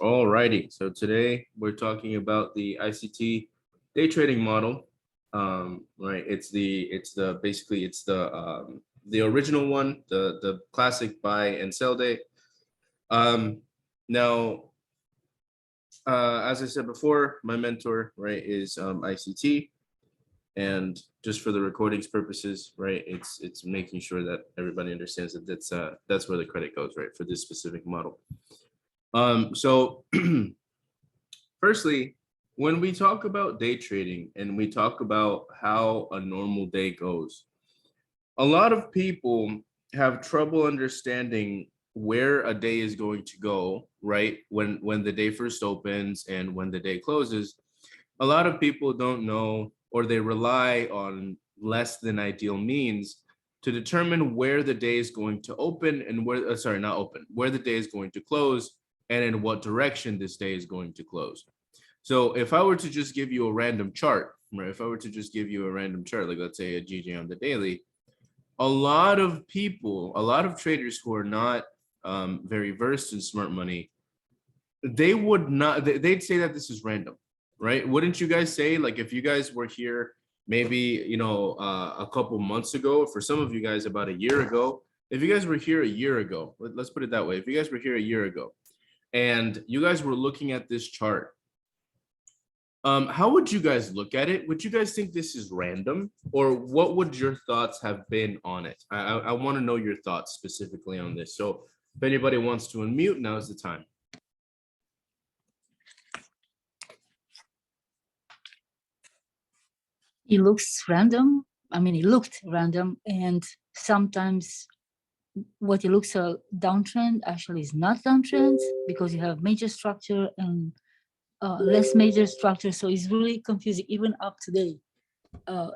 All righty. So today we're talking about the ICT day trading model. Right. It's the basically it's the original one, the classic buy and sell day. Now, as I said before, my mentor, right, is ICT, and just for the recordings purposes, right, it's making sure that everybody understands that that's where the credit goes, right, for this specific model. So firstly, when we talk about day trading and we talk about how a normal day goes, a lot of people have trouble understanding where a day is going to go, right? When the day first opens and when the day closes, a lot of people don't know, or they rely on less than ideal means to determine where the day is going to open and where, sorry, not open, where the day is going to close and in what direction this day is going to close. So if I were to just give you a random chart, right? If I were to just give you a random chart, like let's say a GJ on the daily, a lot of people, a lot of traders who are not very versed in smart money, they would not, they'd say that this is random, right? Wouldn't you guys say, like, if you guys were here maybe, a couple months ago, for some of you guys about a year ago, if you guys were here a year ago, let's put it that way, if you guys were here a year ago and you guys were looking at this chart, how would you guys look at it? Would you guys think this is random, or what would your thoughts have been on it? I want to know your thoughts specifically on this. So if anybody wants to unmute, now is the time. It looks random. I mean, it looked random, and sometimes what it looks a downtrend actually is not downtrend because you have major structure and less major structure. So it's really confusing, even up today. All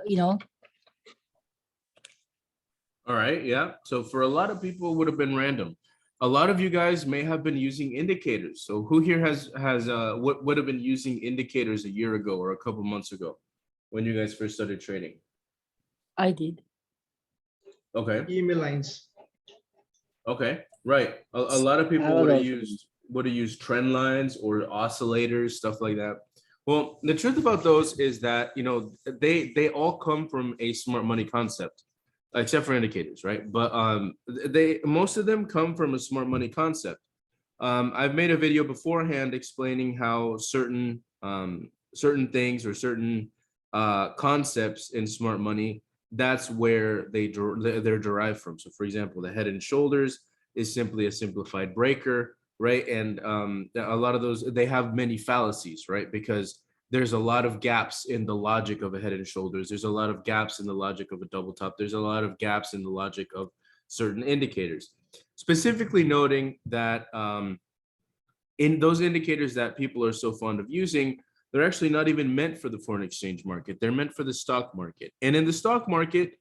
right, yeah. So for a lot of people, it would have been random. A lot of you guys may have been using indicators. So who here has what would have been using indicators a year ago or a couple months ago when you guys first started trading? I did. Okay. Email lines. Okay, right. A lot of people would have used trend lines or oscillators, stuff like that. Well, the truth about those is that they all come from a smart money concept, except for indicators, right? But they most of them come from a smart money concept. I've made a video beforehand explaining how certain things or certain concepts in smart money, that's where they're derived from. So for example, the head and shoulders is simply a simplified breaker, right? And a lot of those, they have many fallacies, right? Because there's a lot of gaps in the logic of a head and shoulders. There's a lot of gaps in the logic of a double top. There's a lot of gaps in the logic of certain indicators. Specifically noting that in those indicators that people are so fond of using, they're actually not even meant for the foreign exchange market. They're meant for the stock market. And in the stock market,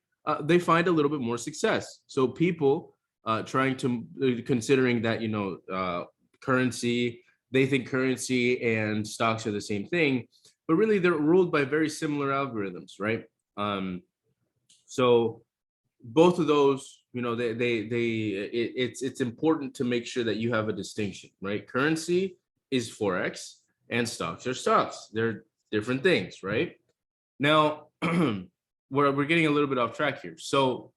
they find a little bit more success. So people considering that, currency, they think currency and stocks are the same thing, but really they're ruled by very similar algorithms, right? So both of those, it's important to make sure that you have a distinction, right? Currency is Forex and stocks are stocks. They're different things, right? Now, we're getting a little bit off track here. So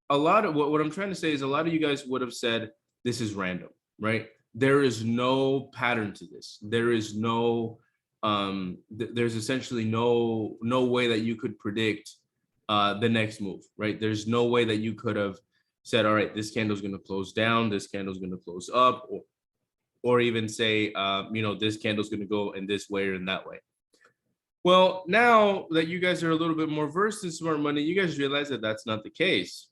a lot of what I'm trying to say is a lot of you guys would have said this is random, right? There is no pattern to this. There is no, there's essentially no way that you could predict the next move, right? There's no way that you could have said, all right, this candle is going to close down, this candle is going to close up, or even say, this candle is going to go in this way or in that way. Well, now that you guys are a little bit more versed in smart money, you guys realize that that's not the case.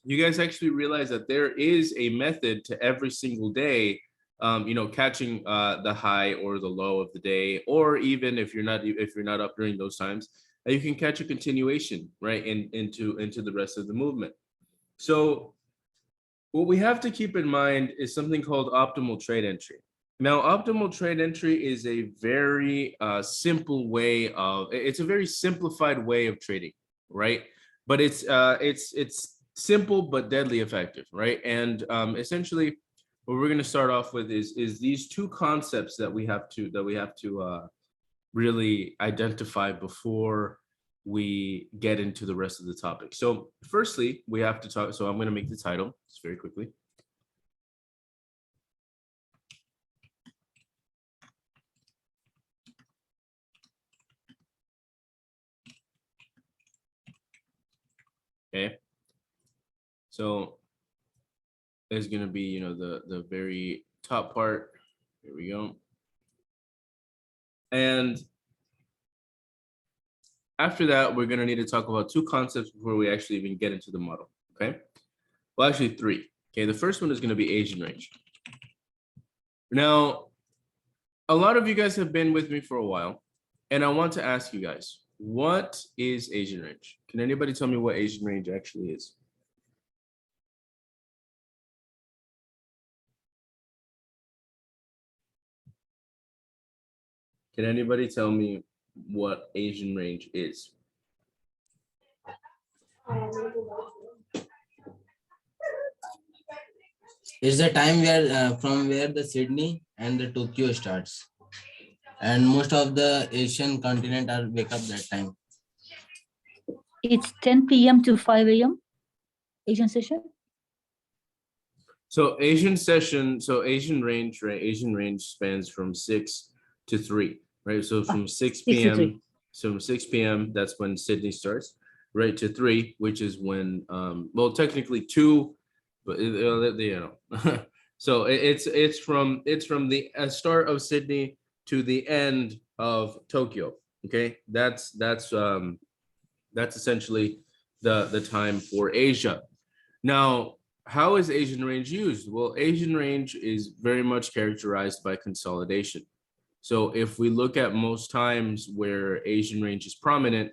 You guys actually realize that there is a method to every single day, catching the high or the low of the day, or even if you're not up during those times, you can catch a continuation, right, into the rest of the movement. So what we have to keep in mind is something called optimal trade entry. Now, optimal trade entry is a very simple way of, it's a very simplified way of trading, right? But it's simple but deadly effective, right? And essentially, what we're going to start off with is these two concepts that we have to really identify before we get into the rest of the topic. So firstly, we have to talk. So I'm going to make the title just very quickly. Okay. So is going to be, you know, the very top part. Here we go. And after that, we're going to need to talk about two concepts before we actually even get into the model. Okay. Well, actually three. Okay. The first one is going to be Asian range. Now, a lot of you guys have been with me for a while, and I want to ask you guys, what is Asian range? Can anybody tell me what Asian range actually is? Can anybody tell me what Asian range is? It's the time where from where the Sydney and the Tokyo starts, and most of the Asian continent are wake up that time. It's 10 p.m. to 5 a.m. Asian session. So Asian session, so Asian range, right? Asian range spans from 6 to 3, right? So from 6 p.m. So from 6 p.m. that's when Sydney starts, right, to 3, which is when well, technically 2, but you know. So it's from the start of Sydney to the end of Tokyo. Okay, that's essentially the time for Asia. Now, how is Asian range used? Well, Asian range is very much characterized by consolidation. So if we look at most times where Asian range is prominent,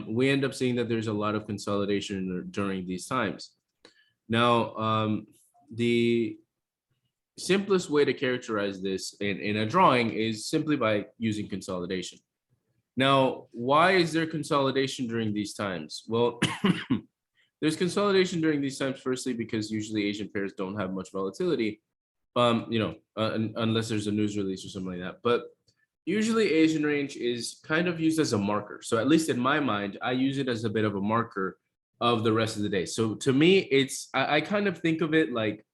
we end up seeing that there's a lot of consolidation during these times. Now, the simplest way to characterize this in a drawing is simply by using consolidation. Now, why is there consolidation during these times? Well, there's consolidation during these times, firstly, because usually Asian pairs don't have much volatility, you know, unless there's a news release or something like that. But usually Asian range is kind of used as a marker. So at least in my mind, I use it as a bit of a marker of the rest of the day. So to me, I kind of think of it like,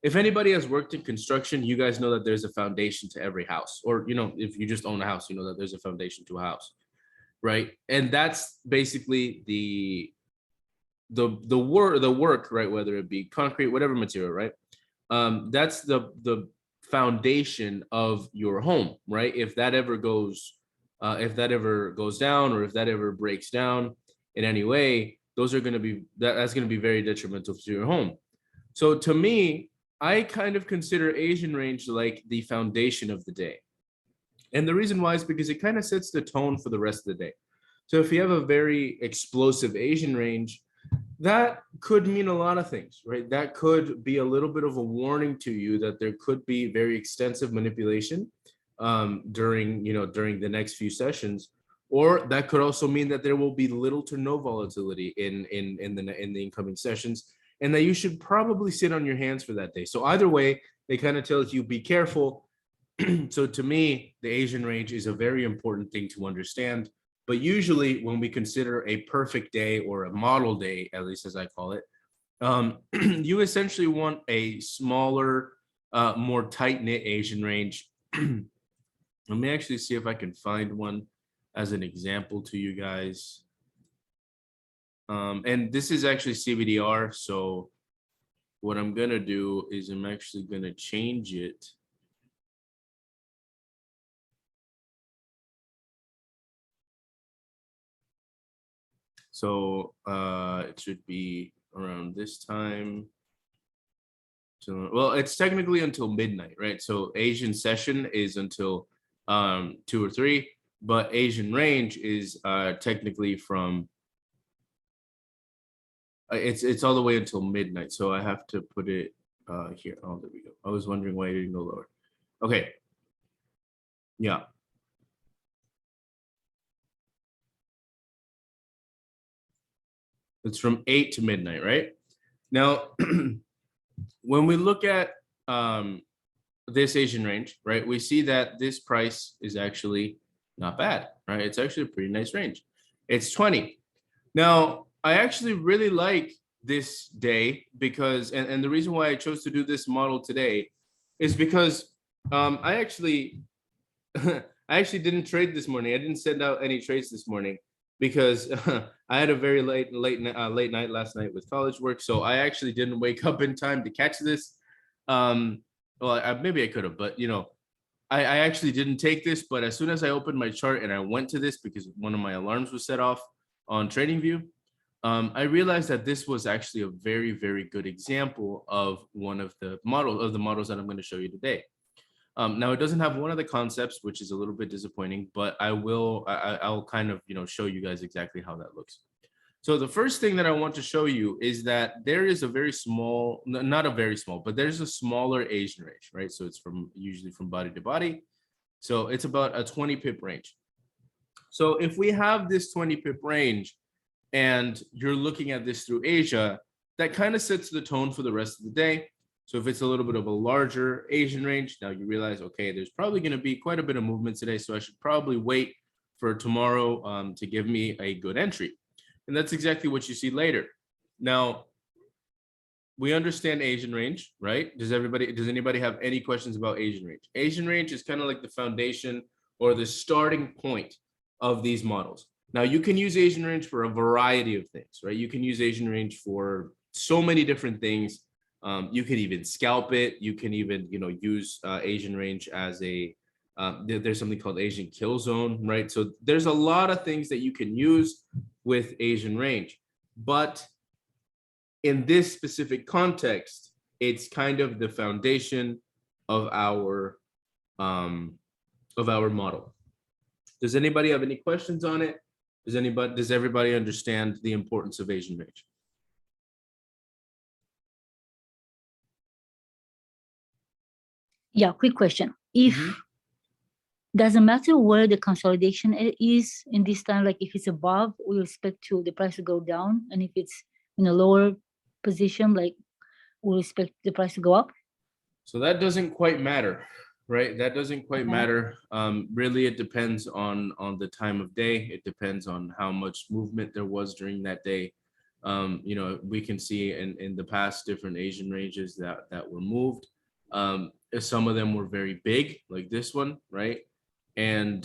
if anybody has worked in construction, you guys know that there's a foundation to every house. Or, you know, if you just own a house, you know that there's a foundation to a house, right? And that's basically the work, right? Whether it be concrete, whatever material, right? That's the foundation of your home, right? If that ever goes down, or if that ever breaks down in any way, those are going to be that's going to be very detrimental to your home. So to me, I kind of consider Asian range like the foundation of the day. And the reason why is because it kind of sets the tone for the rest of the day. So if you have a very explosive Asian range, that could mean a lot of things, right? That could be a little bit of a warning to you that there could be very extensive manipulation during the next few sessions, or that could also mean that there will be little to no volatility in the incoming sessions, and that you should probably sit on your hands for that day. So either way, it kind of tells you be careful. So to me, the Asian range is a very important thing to understand. But usually when we consider a perfect day, or a model day, at least as I call it, you essentially want a smaller, more tight-knit Asian range. Let me actually see if I can find one as an example to you guys. And this is actually CBDR. So what I'm going to do is I'm actually going to change it. So it should be around this time. So, well, it's technically until midnight, right? So Asian session is until 2 or 3, but Asian range is technically from it's all the way until midnight. So I have to put it here. Oh, there we go. I was wondering why it didn't go lower. Okay. Yeah. It's from 8 to midnight, right? Now, when we look at this Asian range, right, we see that this price is actually not bad, right? It's actually a pretty nice range. It's 20. Now, I actually really like this day because, and the reason why I chose to do this model today is because I actually, I actually didn't trade this morning. I didn't send out any trades this morning because I had a very late night last night with college work. So I actually didn't wake up in time to catch this. Well, maybe I could have, but I actually didn't take this, but as soon as I opened my chart and I went to this because one of my alarms was set off on TradingView, I realized that this was actually a very, very good example of one of the models that I'm going to show you today. Now it doesn't have one of the concepts, which is a little bit disappointing, but I'll kind of show you guys exactly how that looks. So the first thing that I want to show you is that there is a very small, not a very small, but there's a smaller Asian range, right? So it's usually from body to body. So it's about a 20 pip range. So if we have this 20 pip range and you're looking at this through Asia, that kind of sets the tone for the rest of the day. So if it's a little bit of a larger Asian range, now you realize, okay, there's probably going to be quite a bit of movement today. So I should probably wait for tomorrow to give me a good entry. And that's exactly what you see later. Now, we understand Asian range, right? Does anybody have any questions about Asian range? Asian range is kind of like the foundation or the starting point of these models. Now, you can use Asian range for a variety of things, right? You can use Asian range for so many different things. You could even scalp it. You can even, use Asian range as there's something called Asian kill zone, right? So there's a lot of things that you can use with Asian range, but in this specific context, it's kind of the foundation of our model. Does anybody have any questions on it? Does everybody understand the importance of Asian range? Yeah, quick question. If doesn't matter where the consolidation is in this time, like if it's above, we expect the price to go down, and if it's in a lower position, like we expect the price to go up. So that doesn't quite matter, right? That doesn't quite matter. Really, it depends on the time of day. It depends on how much movement there was during that day. We can see in the past different Asian ranges that were moved. Some of them were very big, like this one, right? And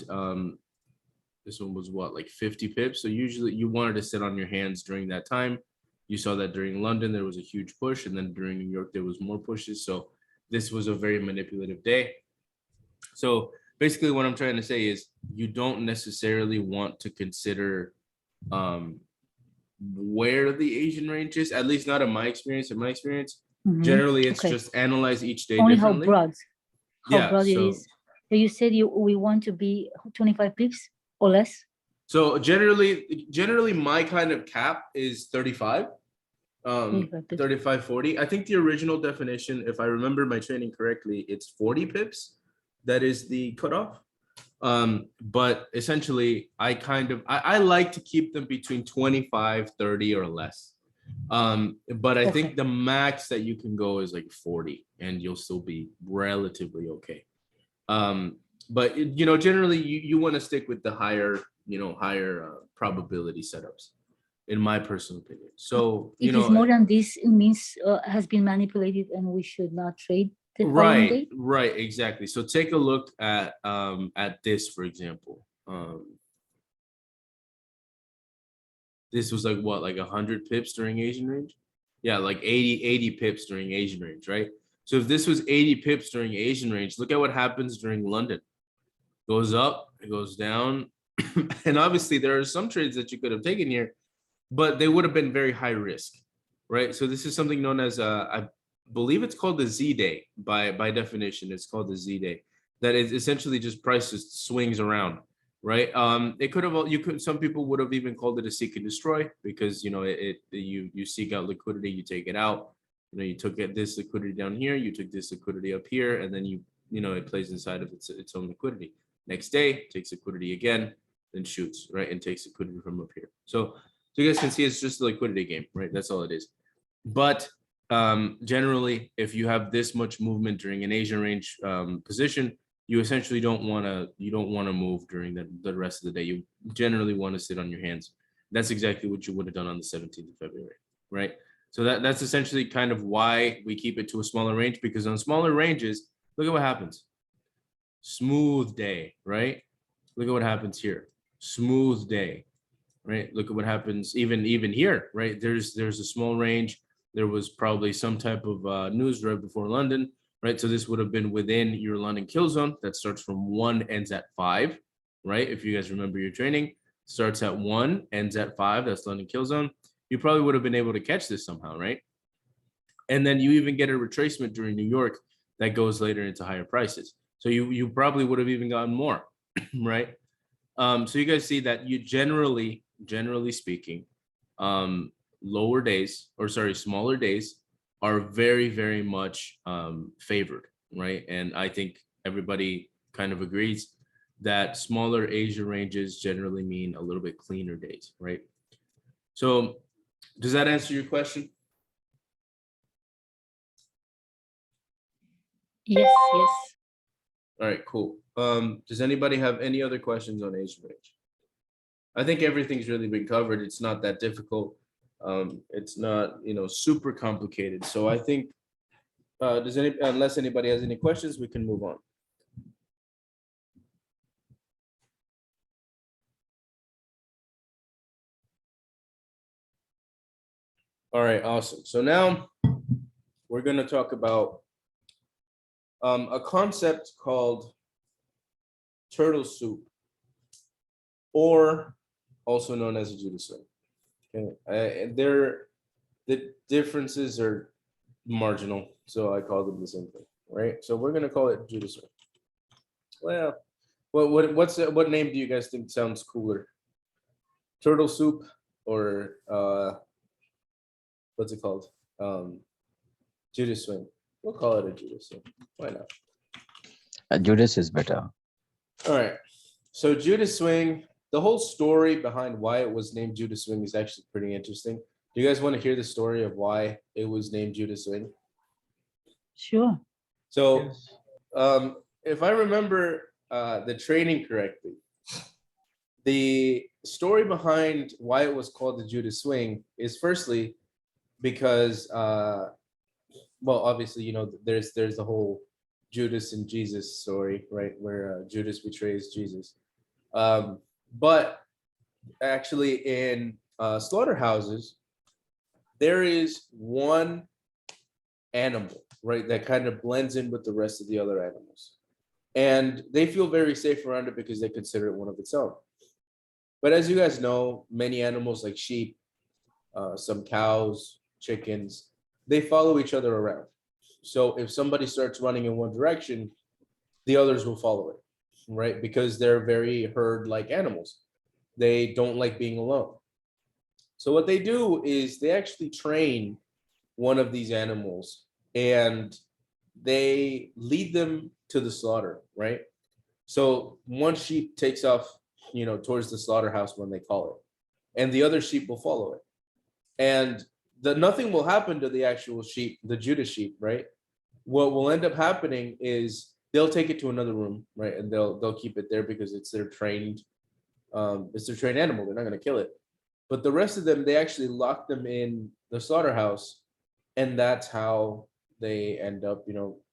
this one was what, like 50 pips. So usually you wanted to sit on your hands during that time. You saw that during London there was a huge push, and then during New York there was more pushes. So this was a very manipulative day. So basically what I'm trying to say is you don't necessarily want to consider where the Asian range is, at least not in my experience. Generally it's just analyze each day only differently. How broad it is. So you said we want to be 25 pips or less? So generally my kind of cap is 35, 35, 40. I think the original definition, if I remember my training correctly, it's 40 pips. That is the cutoff. But essentially I like to keep them between 25, 30 or less. But I think the max that you can go is like 40 and you'll still be relatively okay. But generally you want to stick with the higher probability setups, in my personal opinion. So if it's more than this, it means has been manipulated and we should not trade the following day? Right, exactly. So take a look at this, for example. This was like what, like 100 pips during Asian range? Yeah, like 80 pips during Asian range, right? So if this was 80 pips during Asian range, look at what happens during London. Goes up, it goes down. And obviously there are some trades that you could have taken here, but they would have been very high risk, right? So this is something known as I believe it's called the Z day by definition. It's called the Z day. That is essentially just price just swings around, right? Some people would have even called it a seek and destroy because you seek out liquidity, you take it out. You took this liquidity down here, you took this liquidity up here, and then it plays inside of its own liquidity. Next day, takes liquidity again, then shoots, right, and takes liquidity from up here. So you guys can see it's just a liquidity game, right? That's all it is. But Generally, if you have this much movement during an Asian range position, you essentially don't want to move during the rest of the day. You generally want to sit on your hands. That's exactly what you would have done on the 17th of February, right? So that's essentially kind of why we keep it to a smaller range, because on smaller ranges, look at what happens. Smooth day, right? Look at what happens here. Smooth day, right? Look at what happens even here, right? There's a small range. There was probably some type of news right before London, right? So this would have been within your London kill zone that starts from 1, ends at 5, right? If you guys remember your training, starts at 1, ends at 5. That's London kill zone. You probably would have been able to catch this somehow, right? And then you even get a retracement during New York that goes later into higher prices. So you probably would have even gotten more, right? So you guys see that you generally speaking, smaller days are very, very much favored, right? And I think everybody kind of agrees that smaller Asia ranges generally mean a little bit cleaner days, right? So does that answer your question? Yes, yes. All right, cool. Does anybody have any other questions on Asian range? I think everything's really been covered. It's not that difficult. It's not, super complicated. So I think, unless anybody has any questions, we can move on. All right, awesome. So now we're going to talk about a concept called turtle soup, or also known as a judas swing. Okay, the differences are marginal, so I call them the same thing, right? So we're gonna call it judas swing. Well, what name do you guys think sounds cooler? Turtle soup or what's it called? Judas swing. We'll call it a judas swing. Why not? Judas is better. All right. So Judas swing, the whole story behind why it was named Judas swing is actually pretty interesting. Do you guys want to hear the story of why it was named Judas swing? Sure. So, if I remember the training correctly, the story behind why it was called the Judas swing is firstly because, well, obviously, there's the whole Judas and Jesus story, right, where Judas betrays Jesus. But actually, in slaughterhouses, there is one animal, right, that kind of blends in with the rest of the other animals. And they feel very safe around it because they consider it one of its own. But as you guys know, many animals like sheep, some cows, chickens, they follow each other around. So if somebody starts running in one direction, the others will follow it, right? Because they're very herd-like animals. They don't like being alone. So what they do is they actually train one of these animals and they lead them to the slaughter, right? So one sheep takes off, towards the slaughterhouse when they call it, and the other sheep will follow it. And nothing will happen to the actual sheep, the Judas sheep, right? What will end up happening is they'll take it to another room, right? And they'll keep it there because it's their trained animal. They're not going to kill it. But the rest of them, they actually lock them in the slaughterhouse, and that's how they end up,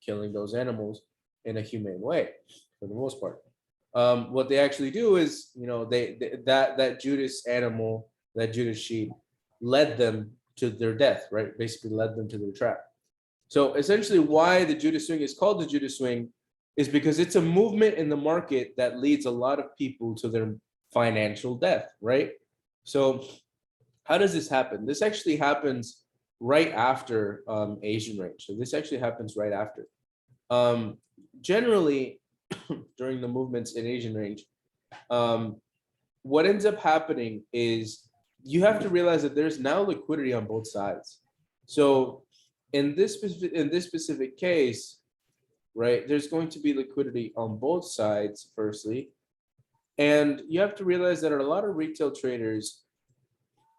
killing those animals in a humane way for the most part. What they actually do is, that Judas animal, that Judas sheep, led them to their death, right? Basically led them to their trap. So essentially why the Judas swing is called the Judas swing is because it's a movement in the market that leads a lot of people to their financial death, right? So how does this happen? This actually happens right after Asian range. So this actually happens right after. Generally, during the movements in Asian range, what ends up happening is you have to realize that there's now liquidity on both sides. So in this specific case, right, there's going to be liquidity on both sides, firstly. And you have to realize that a lot of retail traders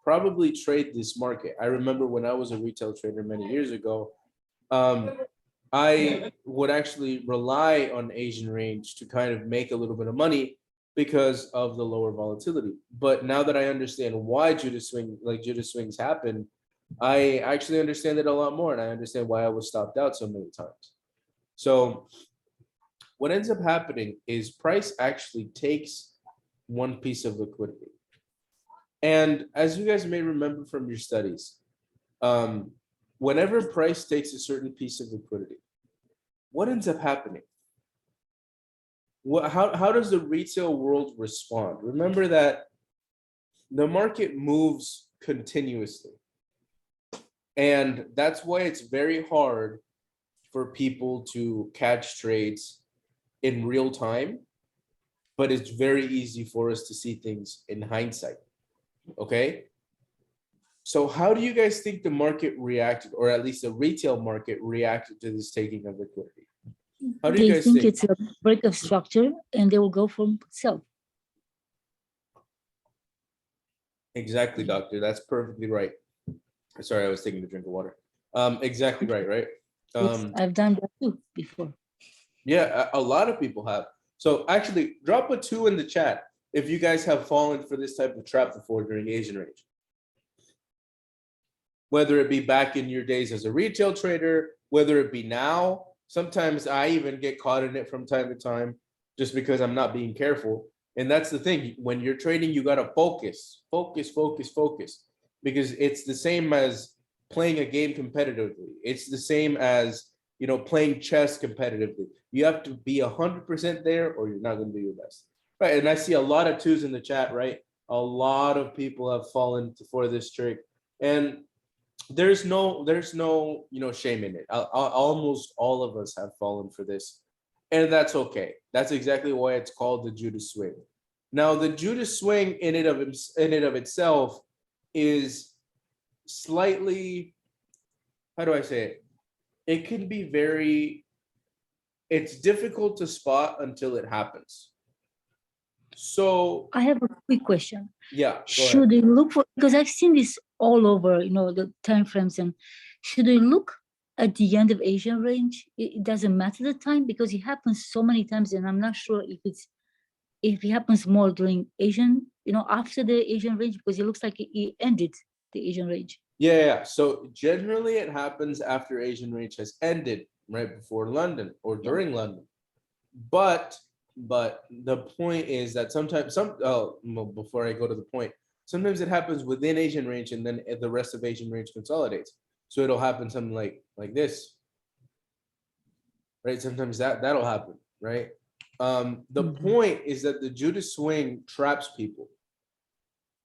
probably trade this market. I remember when I was a retail trader many years ago, I would actually rely on Asian range to kind of make a little bit of money because of the lower volatility. But now that I understand why Judas swings happen, I actually understand it a lot more, and I understand why I was stopped out so many times. So what ends up happening is price actually takes one piece of liquidity. And as you guys may remember from your studies, whenever price takes a certain piece of liquidity, what ends up happening? How does the retail world respond? Remember that the market moves continuously. And that's why it's very hard for people to catch trades in real time, but it's very easy for us to see things in hindsight. Okay? So how do you guys think the market reacted, or at least the retail market reacted to this taking of liquidity? How do you They guys think think? it's a break of structure and they will go for sell. Exactly, doctor. That's perfectly right. Sorry, I was taking a drink of water. Exactly right, right? Yes, I've done that too before. Yeah, a lot of people have. So actually, drop a 2 in the chat if you guys have fallen for this type of trap before during Asian range. Whether it be back in your days as a retail trader, whether it be now. Sometimes I even get caught in it from time to time just because I'm not being careful. And that's the thing. When you're trading, you got to focus, because it's the same as playing a game competitively. It's the same as, playing chess competitively. You have to be 100% there or you're not going to do your best. Right. And I see a lot of 2s in the chat, right? A lot of people have fallen for this trick. And there's no shame in it. Almost all of us have fallen for this, and that's okay. That's exactly why it's called the Judas swing. Now, the Judas swing in it of itself is slightly, how do I say it? It can be it's difficult to spot until it happens. So I have a quick question. yeah, Should they look for, because I've seen this all over, the time frames, and should they look at the end of Asian range? It doesn't matter the time because it happens so many times, and I'm not sure if it happens more during Asian, after the Asian range, because it looks like it ended the Asian range. Yeah. So generally it happens after Asian range has ended, right before London or during London. But the point is that sometimes before I go to the point, sometimes it happens within Asian range and then the rest of Asian range consolidates. So it'll happen something like this, right? Sometimes that'll happen, right? The point is that the Judas swing traps people.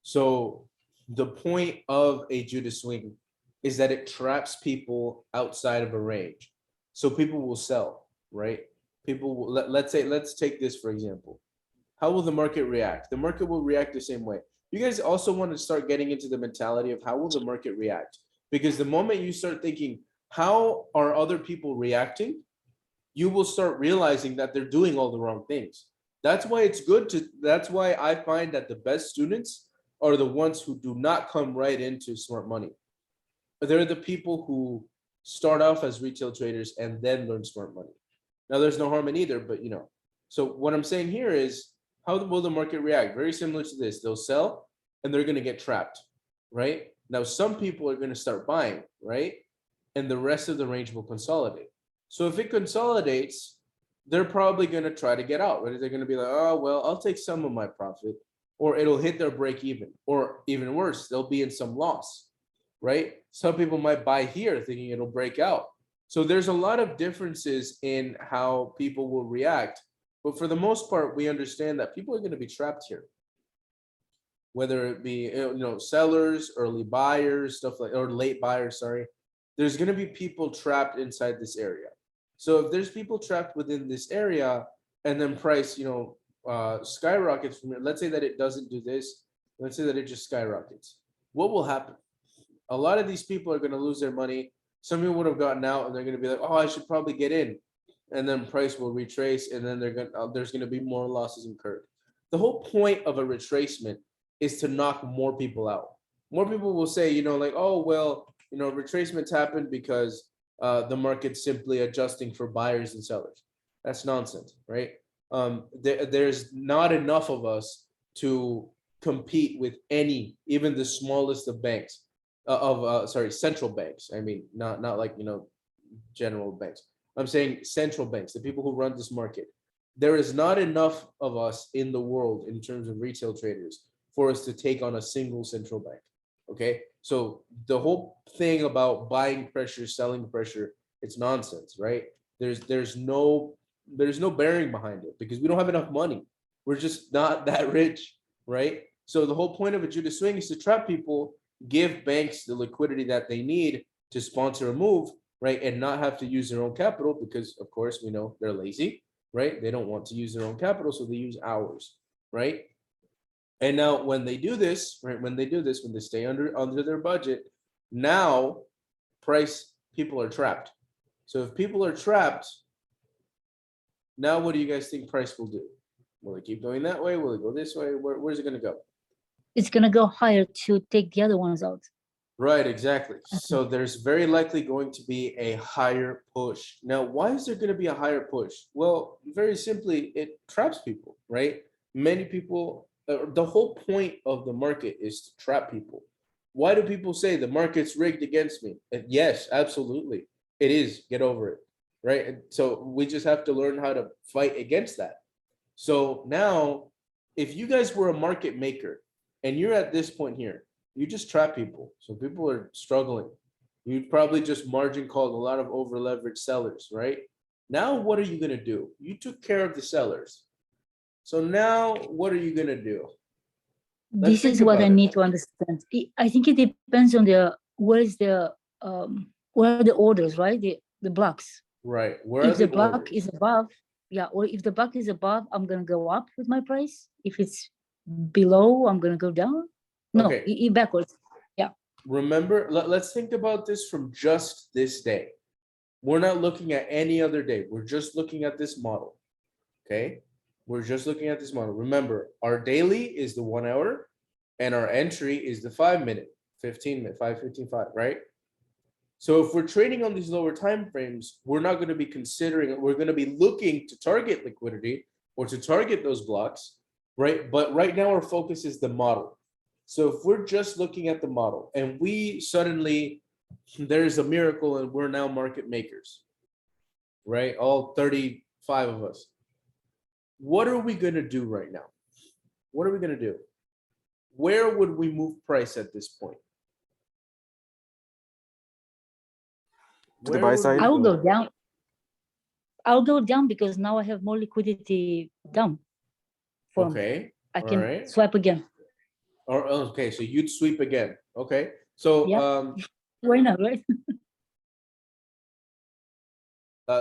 So the point of a Judas swing is that it traps people outside of a range. So people will sell, right? People will, let's take this for example. How will the market react? The market will react the same way. You guys also want to start getting into the mentality of how will the market react? Because the moment you start thinking, how are other people reacting? You will start realizing that they're doing all the wrong things. That's why that's why I find that the best students are the ones who do not come right into smart money. They're the people who start off as retail traders and then learn smart money. Now, there's no harm in either, but so what I'm saying here is, how will the market react? Very similar to this. They'll sell and they're going to get trapped, right? Now, some people are going to start buying, right? And the rest of the range will consolidate. So if it consolidates, they're probably going to try to get out, right? They're going to be like, oh, well, I'll take some of my profit, or it'll hit their break even, or even worse, they'll be in some loss, right? Some people might buy here thinking it'll break out. So there's a lot of differences in how people will react. But for the most part, we understand that people are going to be trapped here. Whether it be, sellers, early buyers, stuff like, or late buyers, sorry. There's going to be people trapped inside this area. So if there's people trapped within this area and then price, skyrockets from it, let's say that it doesn't do this. Let's say that it just skyrockets. What will happen? A lot of these people are going to lose their money. Some people would have gotten out and they're going to be like, oh, I should probably get in. And then price will retrace and then there's going to be more losses incurred. The whole point of a retracement is to knock more people out. more people will say, like, oh, well, retracements happen because the market's simply adjusting for buyers and sellers. That's nonsense, right? There's not enough of us to compete with any, even the smallest of banks, central banks. I mean, not like, general banks. I'm saying central banks, the people who run this market. There is not enough of us in the world in terms of retail traders for us to take on a single central bank. Okay, so the whole thing about buying pressure, selling pressure, it's nonsense, right? There's no bearing behind it because we don't have enough money. We're just not that rich, right? So the whole point of a Judas swing is to trap people, give banks the liquidity that they need to sponsor a move, right, and not have to use their own capital because, of course, we know they're lazy, right? They don't want to use their own capital, so they use ours, right? And now when they do this, right, when they stay under their budget, now people are trapped. So if people are trapped, now what do you guys think price will do? Will it keep going that way? Will it go this way? Where's it going to go? It's going to go higher to take the other ones out. Right, exactly. So there's very likely going to be a higher push. Now, why is there going to be a higher push? Well, very simply, it traps people, right? Many people, the whole point of the market is to trap people. Why do people say the market's rigged against me? And yes, absolutely. It is. Get over it, right? And so we just have to learn how to fight against that. So now, if you guys were a market maker and you're at this point here, you just trap people. So people are struggling. You probably just margin called a lot of over leveraged sellers, right? Now, what are you going to do? You took care of the sellers. So now what are you going to do? This is what I need to understand. I think it depends on where are the orders, right? The blocks. Right. If the block is above, or if the block is above, I'm going to go up with my price. If it's below, I'm going to go down. No, okay. Backwards. Yeah. Remember, let's think about this from just this day. We're not looking at any other day. We're just looking at this model. Okay. We're just looking at this model. Remember, our daily is the 1 hour and our entry is the 5 minute, 15 minute, 5:55, right? So if we're trading on these lower time frames, we're not going to be considering, we're going to be looking to target liquidity or to target those blocks, right? But right now our focus is the model. So if we're just looking at the model and we suddenly, there's a miracle and we're now market makers, right? All 35 of us. What are we going to do right now? What are we going to do? Where would we move price at this point? To the buy side? I'll go down. I'll go down because now I have more liquidity down. Okay. I can swipe again. Or okay, so you'd sweep again. Okay. So why not, right?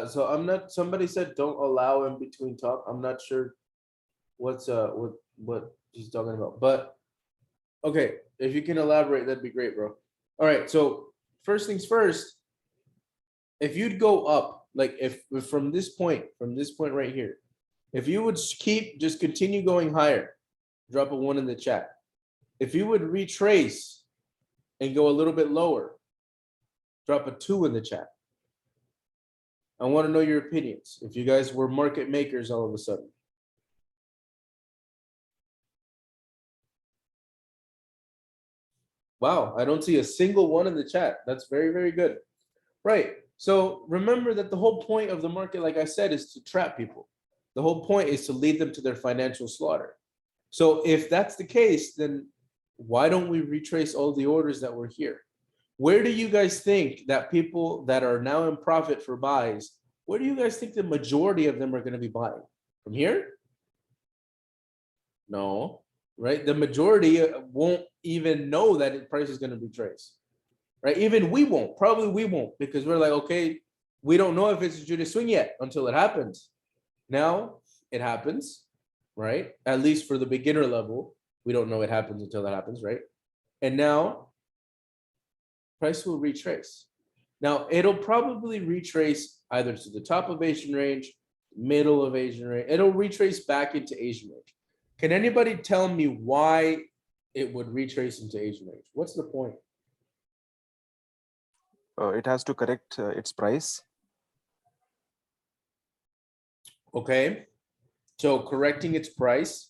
So I'm not, somebody said don't allow in between talk. I'm not sure what he's talking about. But okay, if you can elaborate, that'd be great, bro. All right, so first things first, if you'd go up, like if from this point right here, if you would just continue going higher, drop a 1 in the chat. If you would retrace and go a little bit lower, drop a 2 in the chat. I want to know your opinions. If you guys were market makers all of a sudden. Wow, I don't see a single one in the chat. That's very, very good. Right. So remember that the whole point of the market, like I said, is to trap people. The whole point is to lead them to their financial slaughter. So if that's the case, then why don't we retrace all the orders that were here? Where do you guys think that people that are now in profit for buys, where do you guys think the majority of them are going to be buying? From here? No, right? The majority won't even know that the price is going to retrace, right? Even we won't, probably we won't, because we're like, okay, we don't know if it's a Judas swing yet until it happens. Now it happens, right? At least for the beginner level, we don't know it happens until it happens, right? And now price will retrace. Now it'll probably retrace either to the top of Asian range, middle of Asian range. It'll retrace back into Asian range. Can anybody tell me why it would retrace into Asian range. What's the point? It has to correct its price. Okay, so correcting its price.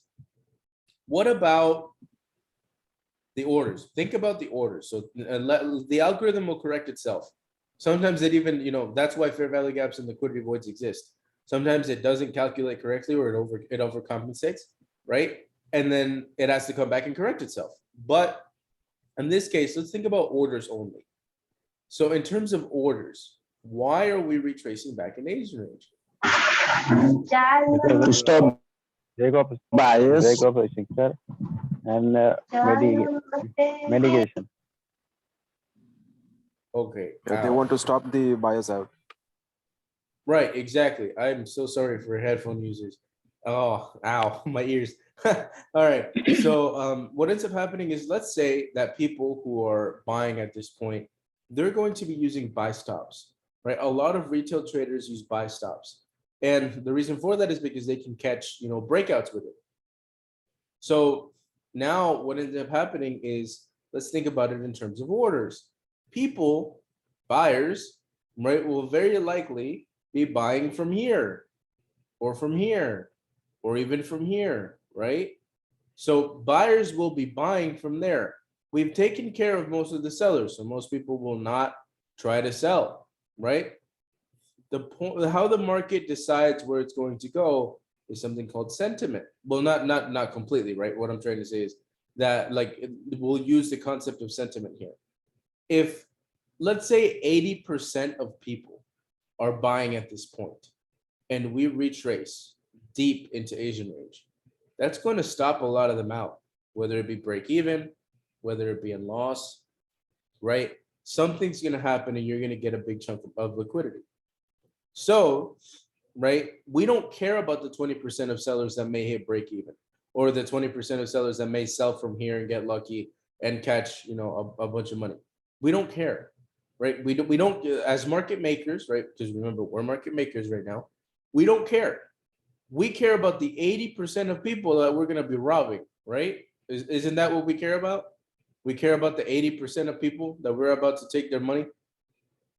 What about the orders? Think about the orders. So the algorithm will correct itself. Sometimes it even, that's why fair value gaps and liquidity voids exist. Sometimes it doesn't calculate correctly or it overcompensates, right? And then it has to come back and correct itself. But in this case, let's think about orders only. So in terms of orders, why are we retracing back in Asian range? To stop bias and medication. Okay. They ow. want to stop the buyers out. Right, exactly. I'm so sorry for headphone users. Oh, ow, my ears. All right. So what ends up happening is, let's say that people who are buying at this point, they're going to be using buy stops, right? A lot of retail traders use buy stops. And the reason for that is because they can catch, breakouts with it. So now what ends up happening is, let's think about it in terms of orders. People, buyers, right, will very likely be buying from here or from here or even from here, right? So buyers will be buying from there. We've taken care of most of the sellers, so most people will not try to sell, right? The point, how the market decides where it's going to go is something called sentiment. Well, not completely, right? What I'm trying to say is that, like, we'll use the concept of sentiment here. If, let's say, 80% of people are buying at this point, and we retrace deep into Asian range, that's going to stop a lot of them out, whether it be break even, whether it be in loss, right? Something's going to happen and you're going to get a big chunk of liquidity. So, right, we don't care about the 20% of sellers that may hit break even, or the 20% of sellers that may sell from here and get lucky and catch, a bunch of money. We don't care, right? We don't as market makers, right? Because remember, we're market makers right now. We don't care. We care about the 80% of people that we're going to be robbing, right? Isn't that what we care about? We care about the 80% of people that we're about to take their money.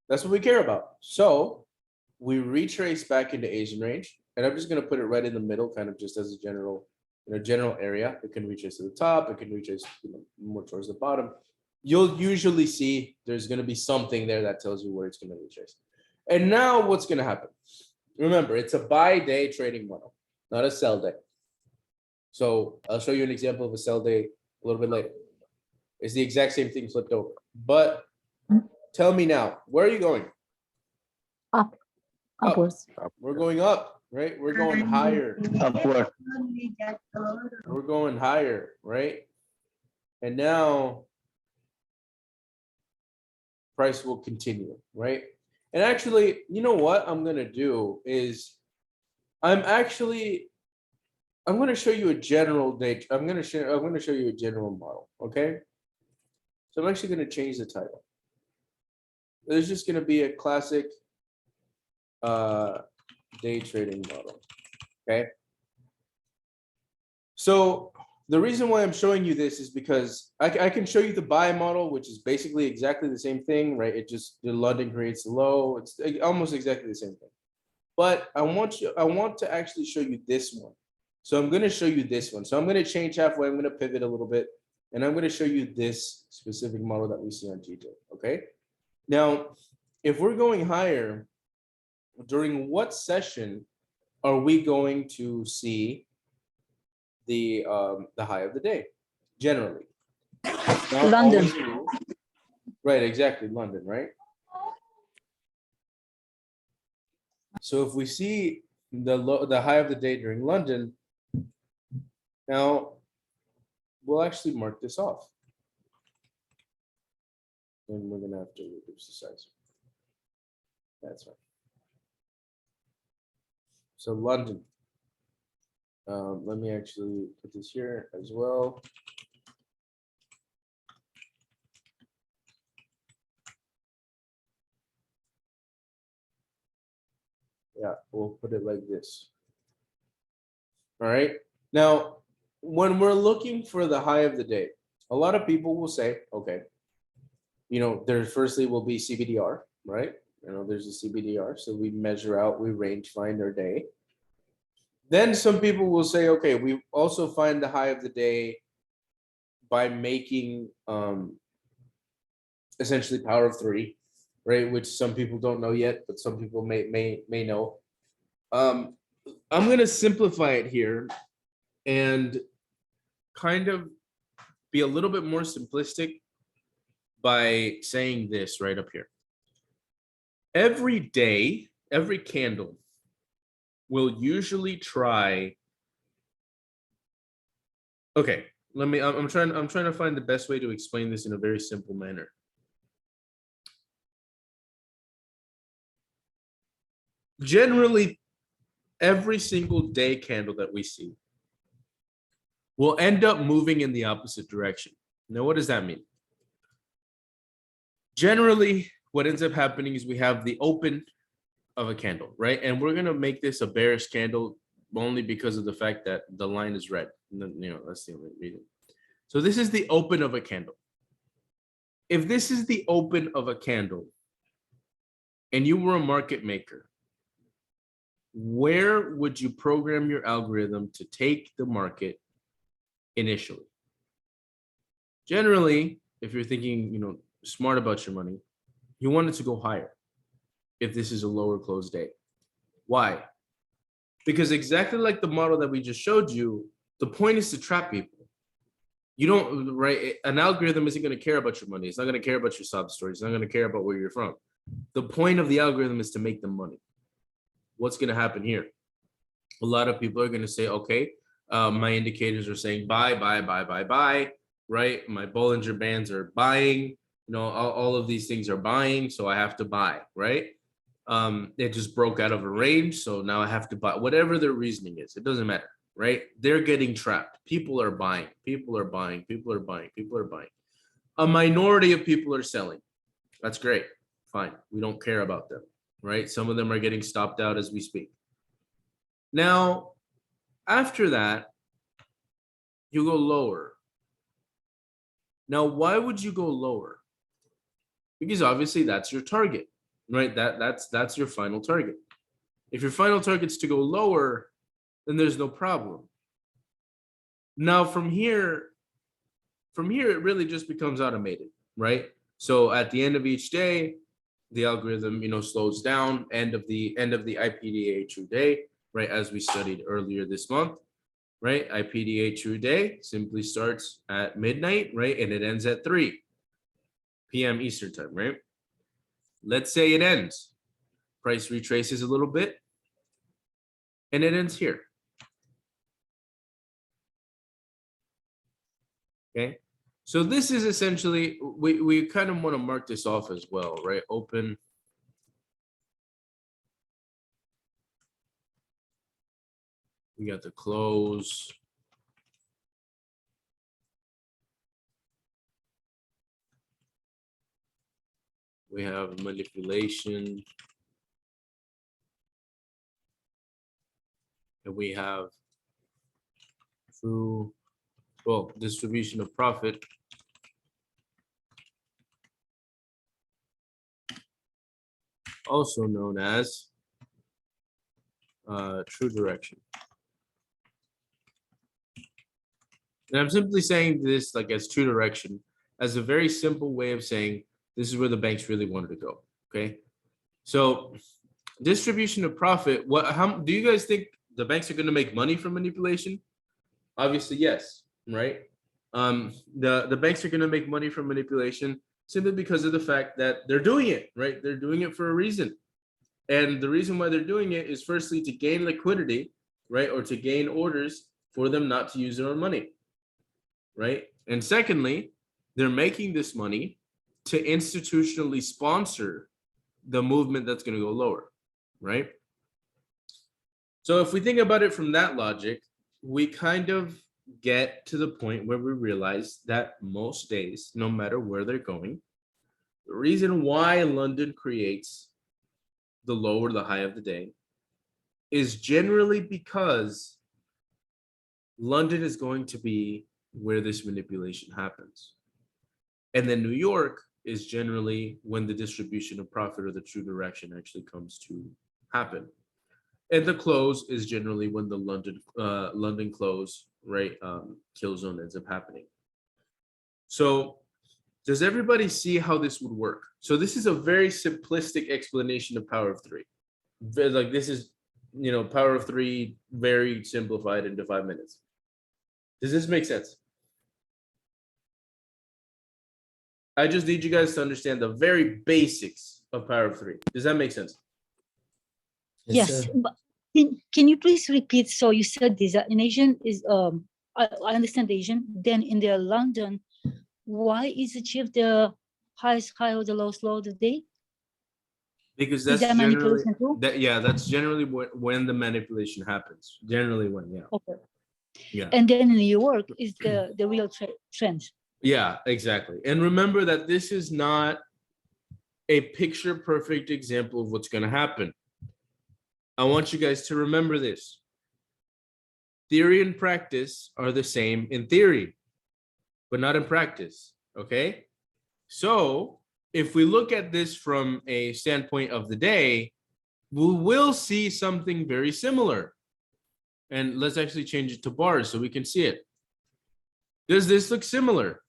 That's what we care about. So we retrace back into Asian range, and I'm just going to put it right in the middle, kind of just as a general, general area. It can retrace to the top. It can retrace, more towards the bottom. You'll usually see there's going to be something there that tells you where it's going to retrace. And now what's going to happen? Remember, it's a buy day trading model, not a sell day. So I'll show you an example of a sell day a little bit later. It's the exact same thing flipped over. But tell me now, where are you going? Up. Upwards. We're going up, right? We're going higher. upward. We're going higher, right? And now price will continue, right? And actually, you know what I'm gonna do is I'm gonna show you a general date. I'm gonna show you a general model, okay? So I'm actually gonna change the title. There's just gonna be a classic day trading model, okay? So the reason why I'm showing you this is because I can show you the buy model, which is basically exactly the same thing, right? It just, the London creates the low. It's almost exactly the same thing. But I want to actually show you this one. So I'm going to show you this one. So I'm going to change halfway. I'm going to pivot a little bit, and I'm going to show you this specific model that we see on GJ. Okay. Now, if we're going higher, during what session are we going to see the high of the day? Generally, not London. always, right? Exactly, London, right? So if we see the high of the day during London, now we'll actually mark this off. And we're gonna have to reduce the size. That's right. So London. Let me actually put this here as well. Yeah, we'll put it like this. All right. Now, when we're looking for the high of the day, A lot of people will say, okay, there firstly will be CBDR, right? There's a CBDR. So we measure out, we range find our day. Then some people will say, okay, we also find the high of the day by making essentially power of three, right? Which some people don't know yet, but some people may know. I'm gonna simplify it here and kind of be a little bit more simplistic by saying this right up here. Every day, every candle will usually try. Okay, I'm trying to find the best way to explain this in a very simple manner. Generally, every single day candle that we see will end up moving in the opposite direction. Now, what does that mean? Generally, what ends up happening is we have the open of a candle, right? And we're going to make this a bearish candle only because of the fact that the line is red. That's the only reason. So this is the open of a candle. If this is the open of a candle and you were a market maker, where would you program your algorithm to take the market initially? Generally, if you're thinking, smart about your money, you want it to go higher if this is a lower close day. Why? Because exactly like the model that we just showed you, the point is to trap people. You don't, right? An algorithm isn't going to care about your money. It's not going to care about your sob story. It's not going to care about where you're from. The point of the algorithm is to make them money. What's going to happen here? A lot of people are going to say, okay, my indicators are saying buy, right? My Bollinger Bands are buying. All of these things are buying, so I have to buy, right? It just broke out of a range, so now I have to buy. Whatever their reasoning is, it doesn't matter, right? They're getting trapped. People are buying. A minority of people are selling. That's great. Fine. We don't care about them, right? Some of them are getting stopped out as we speak. Now, after that, you go lower. Now, why would you go lower? Because obviously that's your target, right? That's your final target. If your final target's to go lower, then there's no problem. Now from here, it really just becomes automated, right? So at the end of each day, the algorithm, slows down. End of the IPDA true day, right? As we studied earlier this month, right? IPDA true day simply starts at midnight, right? And it ends at 3 p.m. Eastern time, right? Let's say it ends. Price retraces a little bit, and it ends here. Okay, so this is essentially, we kind of want to mark this off as well, right? Open. We got the close. We have manipulation. And we have true, distribution of profit. Also known as true direction. And I'm simply saying this like as true direction as a very simple way of saying this is where the banks really wanted to go. Okay. So distribution of profit. How do you guys think the banks are going to make money from manipulation? Obviously, yes, right? The banks are going to make money from manipulation simply because of the fact that they're doing it, right? They're doing it for a reason. And the reason why they're doing it is firstly to gain liquidity, right? Or to gain orders for them not to use their own money, right? And secondly, they're making this money to institutionally sponsor the movement that's going to go lower, right? So if we think about it from that logic, we kind of get to the point where we realize that most days, no matter where they're going, the reason why London creates the low or the high of the day is generally because London is going to be where this manipulation happens. And then New York is generally when the distribution of profit or the true direction actually comes to happen. And the close is generally when the London close, right, kill zone ends up happening. So does everybody see how this would work? So this is a very simplistic explanation of power of three. Like this is, power of three very simplified into 5 minutes. Does this make sense? I just need you guys to understand the very basics of power of three. Does that make sense? Yes, sir. but can you please repeat? So you said this in Asian is I understand Asian. Then in the London, why is achieved the highest high or the lowest low of the day? Because Is that's that generally manipulation too? that's generally when the manipulation happens. Generally when, yeah. Okay. Yeah. And then in New York is the real trend. Yeah, exactly. And remember that this is not a picture perfect example of what's going to happen. I want you guys to remember this. Theory and practice are the same in theory, but not in practice. Okay. So if we look at this from a standpoint of the day, we will see something very similar. And let's actually change it to bars so we can see it. Does this look similar?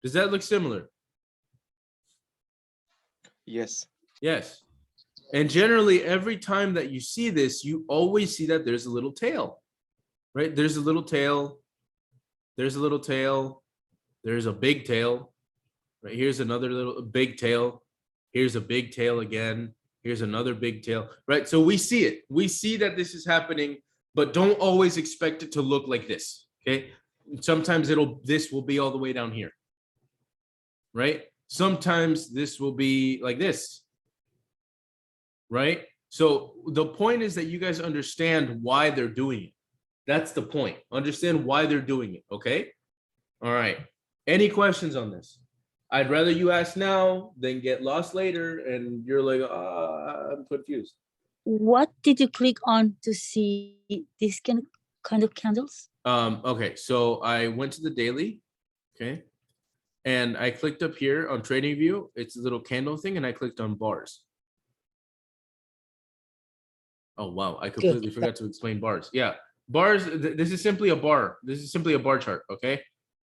Does that look similar? Yes. Yes. And generally, every time that you see this, you always see that there's a little tail, right? There's a little tail. There's a little tail. There's a big tail, right? Here's another little big tail. Here's a big tail again. Here's another big tail, right? So we see it. We see that this is happening, but don't always expect it to look like this, okay? Sometimes this will be all the way down here, right? Sometimes this will be like this, right? So the point is that you guys understand why they're doing it. That's the point. Understand why they're doing it, okay? All right. Any questions on this? I'd rather you ask now than get lost later and you're like, I'm confused. What did you click on to see this kind of candles? Okay, so I went to the daily, okay? And I clicked up here on Trading View. It's a little candle thing, and I clicked on bars. Oh, wow. I completely forgot to explain bars. Yeah, bars, this is simply a bar. This is simply a bar chart, okay?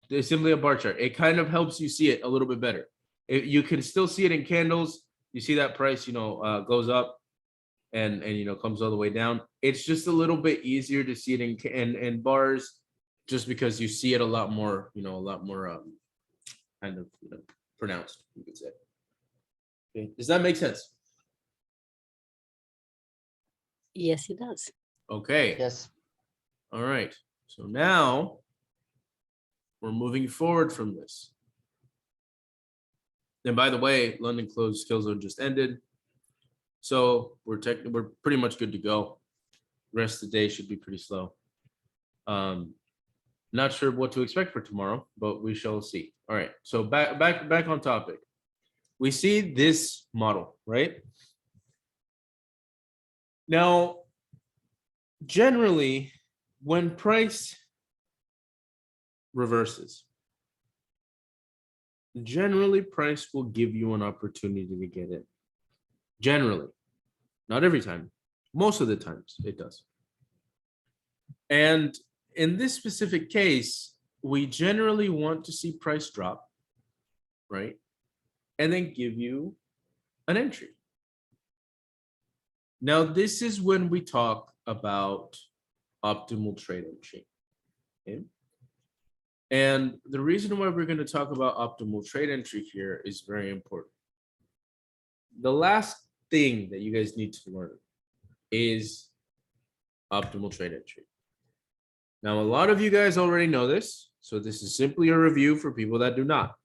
It's simply a bar chart. It kind of helps you see it a little bit better. You can still see it in candles. You see that price, goes up and comes all the way down. It's just a little bit easier to see it in bars just because you see it a lot more, kind of pronounced, you could say. Okay. Does that make sense? Yes, it does. Okay. Yes. All right. So now we're moving forward from this. And by the way, London closed kill zone just ended. So we're pretty much good to go. Rest of the day should be pretty slow. Not sure what to expect for tomorrow, but we shall see. All right. So back on topic. We see this model, right? Now, generally, when price reverses, generally price will give you an opportunity to get in. Generally, not every time, most of the times it does. And in this specific case, we generally want to see price drop, right? And then give you an entry. Now, this is when we talk about optimal trade entry. Okay? And the reason why we're going to talk about optimal trade entry here is very important. The last thing that you guys need to learn is optimal trade entry. Now, a lot of you guys already know this, so this is simply a review for people that do not.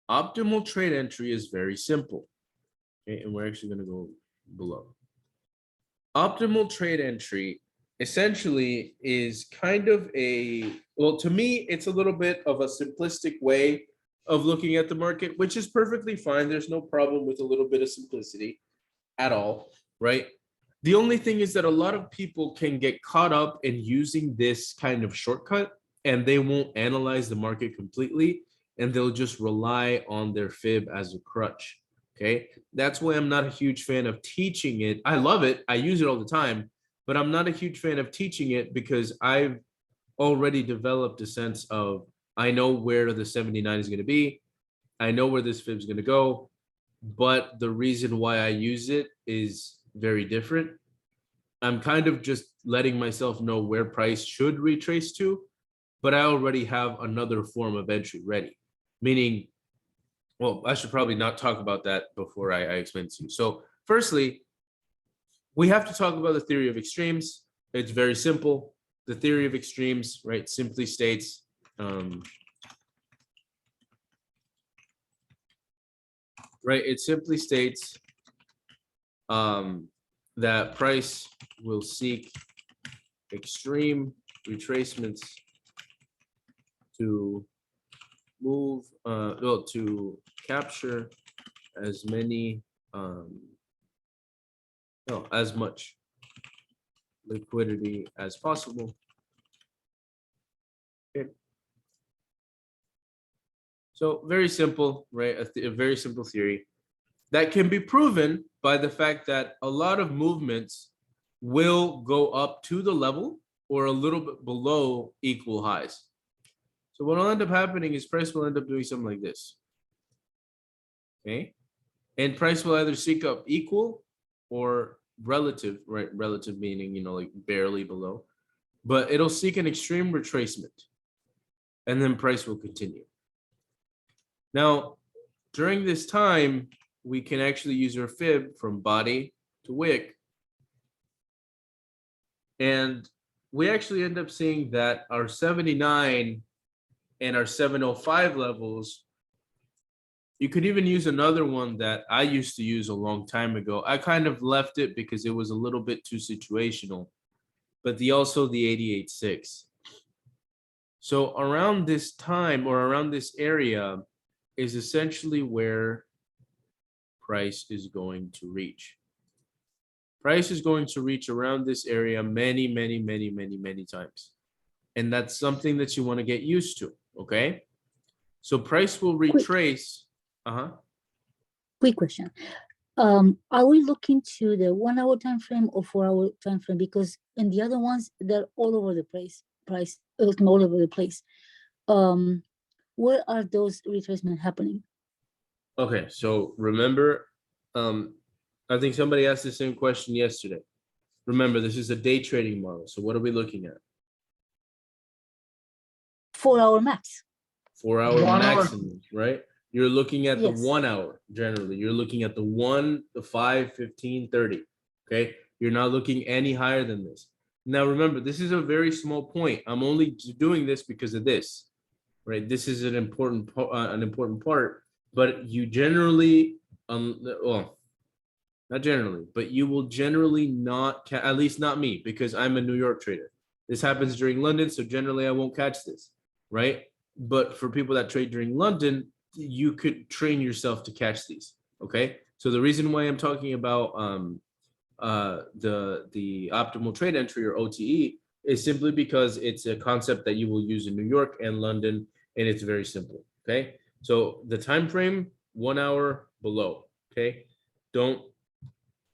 Optimal trade entry is very simple, okay? And we're actually going to go below. Optimal trade entry essentially is kind of to me, it's a little bit of a simplistic way of looking at the market, which is perfectly fine. There's no problem with a little bit of simplicity at all, right? The only thing is that a lot of people can get caught up in using this kind of shortcut and they won't analyze the market completely and they'll just rely on their fib as a crutch. Okay. That's why I'm not a huge fan of teaching it. I love it. I use it all the time, but I'm not a huge fan of teaching it because I've already developed a sense of I know where the 79 is going to be. I know where this fib is going to go, but the reason why I use it is very different. I'm kind of just letting myself know where price should retrace to, but I already have another form of entry ready. Meaning, well, I should probably not talk about that before I explain it to you. So firstly, we have to talk about the theory of extremes. It's very simple. The theory of extremes, right, simply states, right, it simply states that price will seek extreme retracements to move, well, to capture as many, no, as much liquidity as possible. Okay. So very simple, right? A very simple theory that can be proven by the fact that a lot of movements will go up to the level or a little bit below equal highs. So what will end up happening is price will end up doing something like this. Okay. And price will either seek up equal or relative, right? Relative meaning, you know, like barely below, but it'll seek an extreme retracement and then price will continue. Now, during this time, we can actually use our fib from body to wick. And we actually end up seeing that our 79 and our 705 levels, you could even use another one that I used to use a long time ago. I kind of left it because it was a little bit too situational, but the 88.6. So around this time or around this area is essentially where price is going to reach. Price is going to reach around this area many times. And that's something that you want to get used to, okay? So price will retrace. Quick question. Are we looking to the 1 hour time frame or 4 hour time frame? Because in the other ones, they're all over the place, all over the place. Where are those retracements happening? Okay, so remember, I think somebody asked the same question yesterday. Remember, this is a day trading model. So what are we looking at? 4 hour max. 4 hour maximum, right? You're looking at the Yes. 1 hour generally. You're looking at the 1, the 5, 15, 30. Okay. You're not looking any higher than this. Now, remember, this is a very small point. I'm only doing this because of this, right? This is an important part, but you generally, well, not generally, but you will generally not, at least not me, because I'm a New York trader. This happens during London, so generally I won't catch this, right? But for people that trade during London, you could train yourself to catch these, okay? So the reason why I'm talking about the optimal trade entry or OTE is simply because it's a concept that you will use in New York and London, and it's very simple, okay? So the time frame, 1 hour below, okay? Don't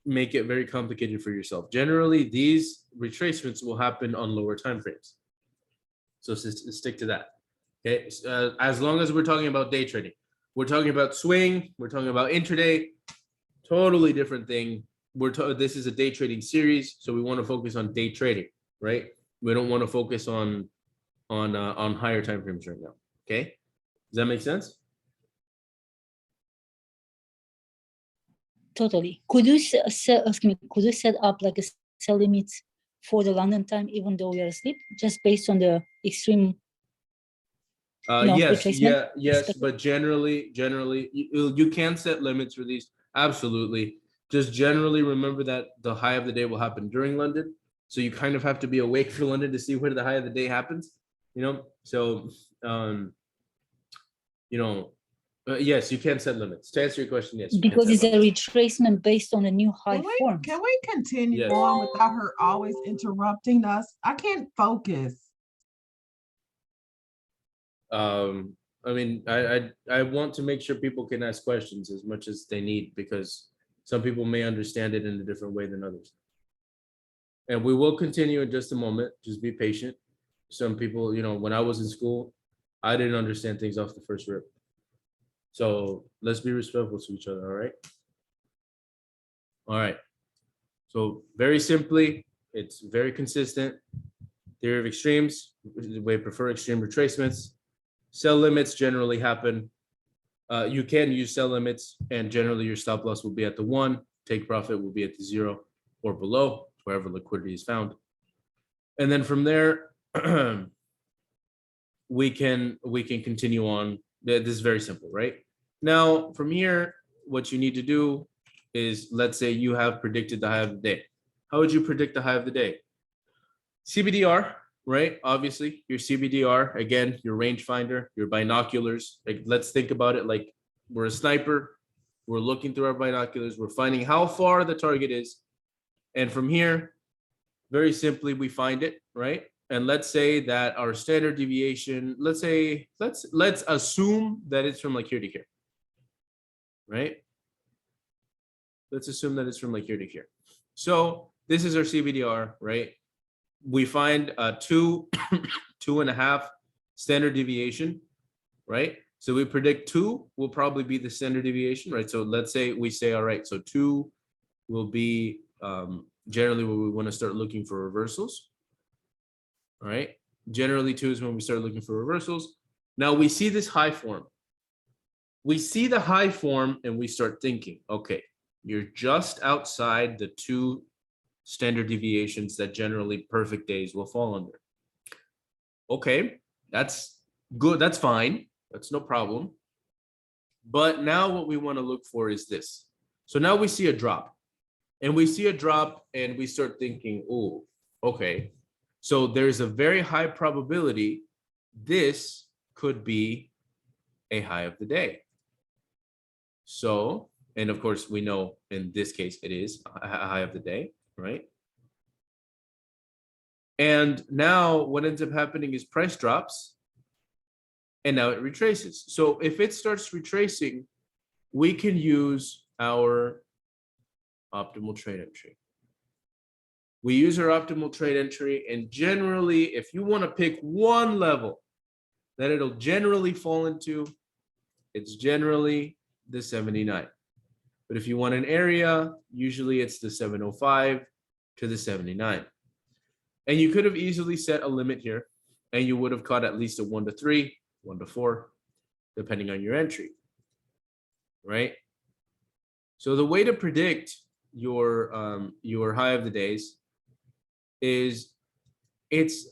make it very complicated for yourself. Generally, these retracements will happen on lower time frames. So stick to that. Okay, as long as we're talking about day trading, we're talking about swing, we're talking about intraday, totally different thing. This is a day trading series, so we want to focus on day trading, right? We don't want to focus on higher time frames right now. Okay, does that make sense? Totally. Could you could you set up like a sell limits for the London time, even though we are asleep, just based on the extreme? Yes, retracement yes, expected? but generally, you can set limits for these. Absolutely. Just generally remember that the high of the day will happen during London. So you kind of have to be awake for London to see where the high of the day happens, you know? So, you know, Yes, you can set limits. To answer your question, yes. you can Because set it's a limits. retracement based on a new high Can we, form. can we continue Yes. on without her always interrupting us? I can't focus. I mean, I want to make sure people can ask questions as much as they need, because some people may understand it in a different way than others. And we will continue in just a moment. Just be patient. Some people, when I was in school, I didn't understand things off the first rip. So let's be respectful to each other, all right? All right. So very simply, it's very consistent. Theory of extremes, we prefer extreme retracements. Sell limits generally happen. You can use sell limits, and generally your stop loss will be at the 1, take profit will be at the 0 or below, wherever liquidity is found. And then from there, we can continue on. This is very simple, right? Now, from here, what you need to do is, let's say you have predicted the high of the day. How would you predict the high of the day? CBDR, right? Obviously, your CBDR, again, your rangefinder, your binoculars. Like, let's think about it like we're a sniper. We're looking through our binoculars. We're finding how far the target is. And from here, very simply, we find it, right? And let's say that our standard deviation, let's assume that it's from like here to here, right? Let's assume that it's from like here to here. So this is our CBDR, right? We find a 2.5 standard deviation, right? So we predict 2 will probably be the standard deviation, right? So let's say we say, all right, so 2 will be generally where we want to start looking for reversals. All right. Generally 2 is when we start looking for reversals. Now we see this high form. We see the high form and we start thinking, okay, you're just outside the 2 standard deviations that generally perfect days will fall under. Okay, that's good. That's fine. That's no problem. But now what we want to look for is this. So now we see a drop, and we see a drop and we start thinking, oh, okay. So there's a very high probability this could be a high of the day. So, and of course we know in this case it is a high of the day, right? And now what ends up happening is price drops, and now it retraces. So if it starts retracing, we can use our optimal trade entry. We use our optimal trade entry, and generally, if you want to pick one level that it'll generally fall into, it's generally the 79. But if you want an area, usually it's the 705 to the 79. And you could have easily set a limit here, and you would have caught at least a 1 to 3, 1 to 4, depending on your entry, right? So the way to predict your high of the days is,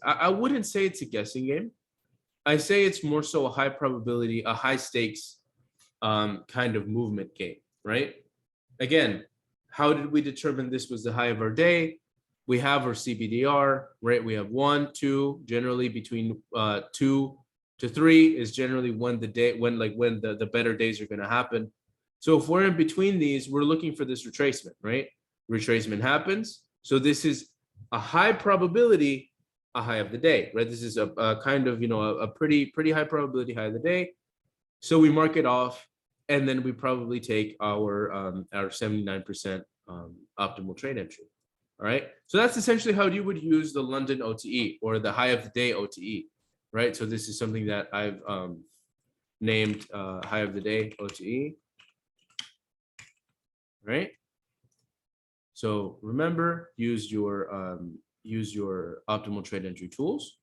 I wouldn't say it's a guessing game. I say it's more so a high probability, a high stakes kind of movement game, right? Again, how did we determine this was the high of our day? We have our CBDR, right? We have 1, 2, generally between 2 to 3 is generally when the better days are going to happen. So if we're in between these, we're looking for this retracement, right? Retracement happens. So this is a high probability, a high of the day, right? This is a kind of, a pretty high probability high of the day. So we mark it off, and then we probably take our 79% optimal trade entry. All right. So that's essentially how you would use the London OTE, or the high of the day OTE, right? So this is something that I've named high of the day OTE. Right. So remember, use your optimal trade entry tools,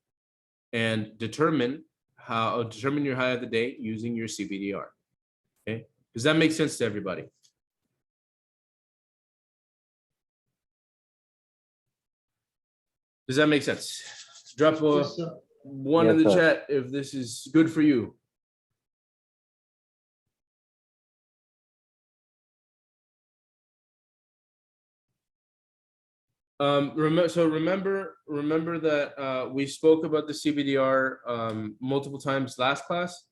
and determine your high of the day using your CBDR. Okay. Does that make sense to everybody? Does that make sense? Drop one in the Yes, sir. chat if this is good for you. Remember that we spoke about the CBDR multiple times last class.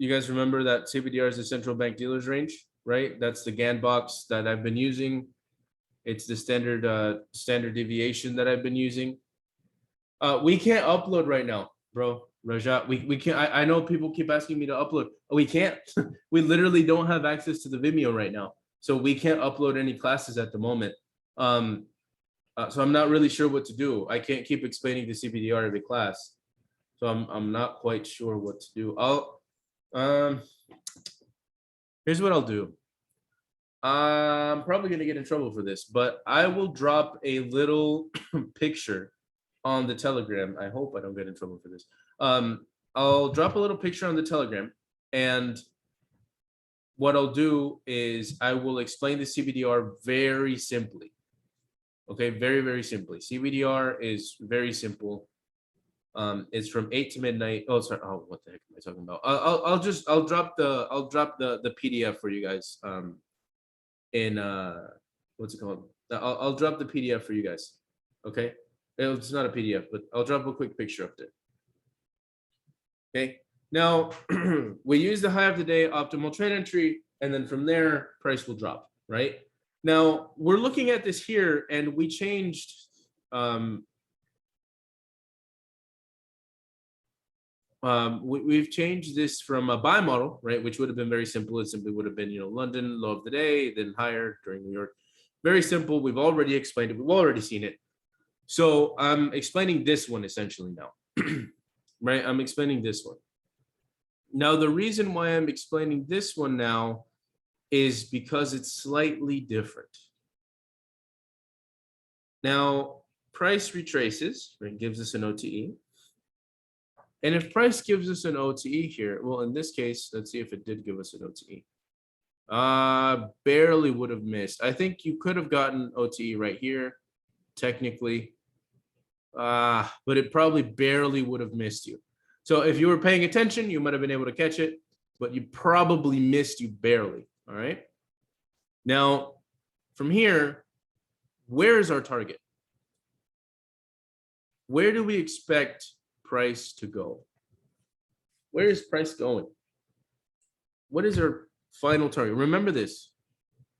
you guys remember that CBDR is the central bank dealers range, right? That's the GAN box that I've been using. It's the standard deviation that I've been using. We can't upload right now, bro. Rajat, we can't. I know people keep asking me to upload. We can't. We literally don't have access to the Vimeo right now, so we can't upload any classes at the moment. So I'm not really sure what to do. I can't keep explaining the CBDR every class, so I'm not quite sure what to do. Here's what I'll do. I'm probably gonna get in trouble for this, but I will drop a little picture on the Telegram. I hope I don't get in trouble for this. I'll drop a little picture on the Telegram, and what I'll do is I will explain the CBDR very simply. Okay, very, very simply. CBDR is very simple. It's from 8 to midnight. Oh, sorry. Oh, what the heck am I talking about? I'll drop the PDF for you guys. In what's it called? I'll drop the PDF for you guys. Okay, it's not a PDF, but I'll drop a quick picture up there. Okay, now we use the high of the day optimal trade entry, and then from there price will drop. Right now we're looking at this here, and we changed. We've changed this from a buy model, right, which would have been very simple. It simply would have been, London low of the day, then higher during New York. Very simple. We've already explained it. We've already seen it. So I'm explaining this one essentially now, right? I'm explaining this one. Now, the reason why I'm explaining this one now is because it's slightly different. Now, price retraces, right, gives us an OTE. And if price gives us an OTE here, well, in this case, let's see if it did give us an OTE. Barely would have missed. I think you could have gotten OTE right here, technically. But it probably barely would have missed you. So if you were paying attention, you might have been able to catch it, but you probably missed you barely, all right? Now, from here, where is our target? Where do we expect price to go? Where is price going? What is our final target? Remember this.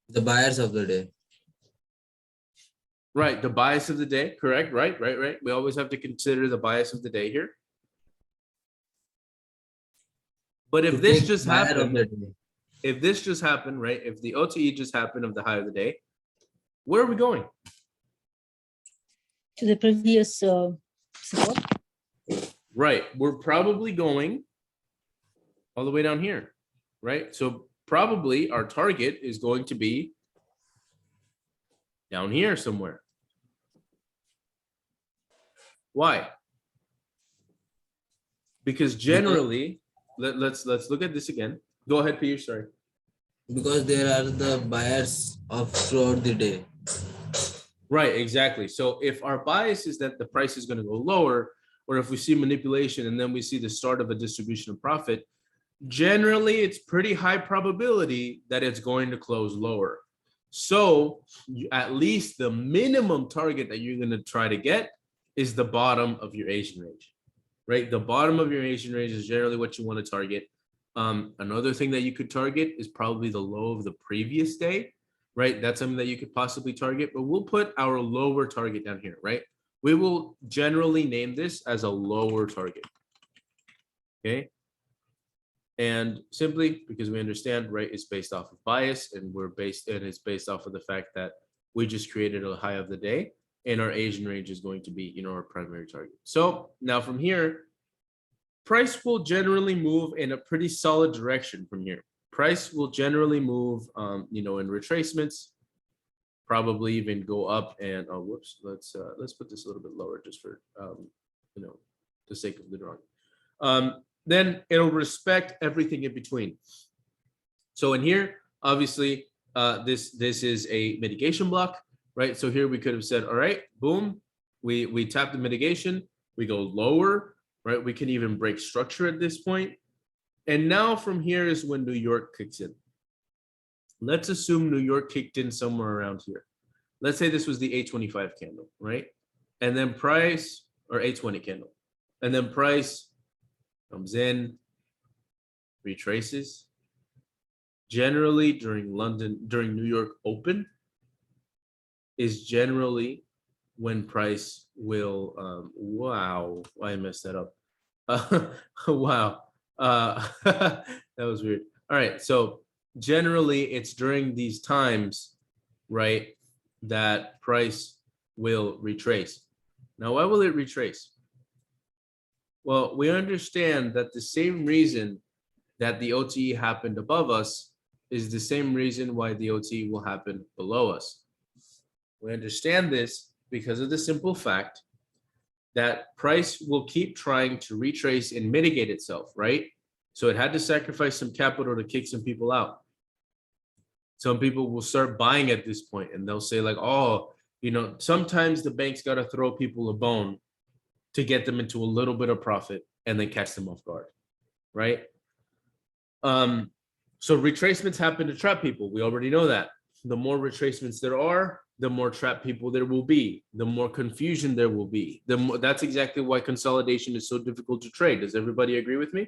The buyers of the day. Right, the bias of the day, correct, right. We always have to consider the bias of the day here. But if this just happened, right, if the OTE just happened of the high of the day, where are we going? To the previous support. Right, we're probably going all the way down here, right? So probably our target is going to be down here somewhere. Why? Because generally, let's look at this again. Go ahead, Piyush, sorry. Because there are the buyers of throughout the day. Right, exactly. So if our bias is that the price is going to go lower, or if we see manipulation and then we see the start of a distribution of profit, generally it's pretty high probability that it's going to close lower. So at least the minimum target that you're going to try to get is the bottom of your Asian range, right? The bottom of your Asian range is generally what you want to target. Another thing that you could target is probably the low of the previous day, right? That's something that you could possibly target, but we'll put our lower target down here, right? We will generally name this as a lower target, okay? And simply because we understand, right, it's based off of bias, and it's based off of the fact that we just created a high of the day, and our Asian range is going to be, our primary target. So now from here, price will generally move in a pretty solid direction from here. Price will generally move, in retracements, probably even go up and, let's put this a little bit lower just for, the sake of the drawing. Then it'll respect everything in between. So in here, obviously, this is a mitigation block, right? So here we could have said, all right, boom, we tap the mitigation, we go lower, right? We can even break structure at this point. And now from here is when New York kicks in. Let's assume New York kicked in somewhere around here. Let's say this was the 825 candle, right? And then price, or 820 candle. And then price comes in, retraces. Generally during New York Open is generally when price will, wow, I messed that up. Wow. That was weird. All right. So generally it's during these times, right, that price will retrace. Now, why will it retrace? Well, we understand that the same reason that the OTE happened above us is the same reason why the OTE will happen below us. We understand this because of the simple fact that price will keep trying to retrace and mitigate itself, right? So it had to sacrifice some capital to kick some people out. Some people will start buying at this point and they'll say like, oh, sometimes the bank's got to throw people a bone to get them into a little bit of profit and then catch them off guard, right? So retracements happen to trap people. We already know that. The more retracements there are, the more trap people there will be, the more confusion there will be. That's exactly why consolidation is so difficult to trade. Does everybody agree with me?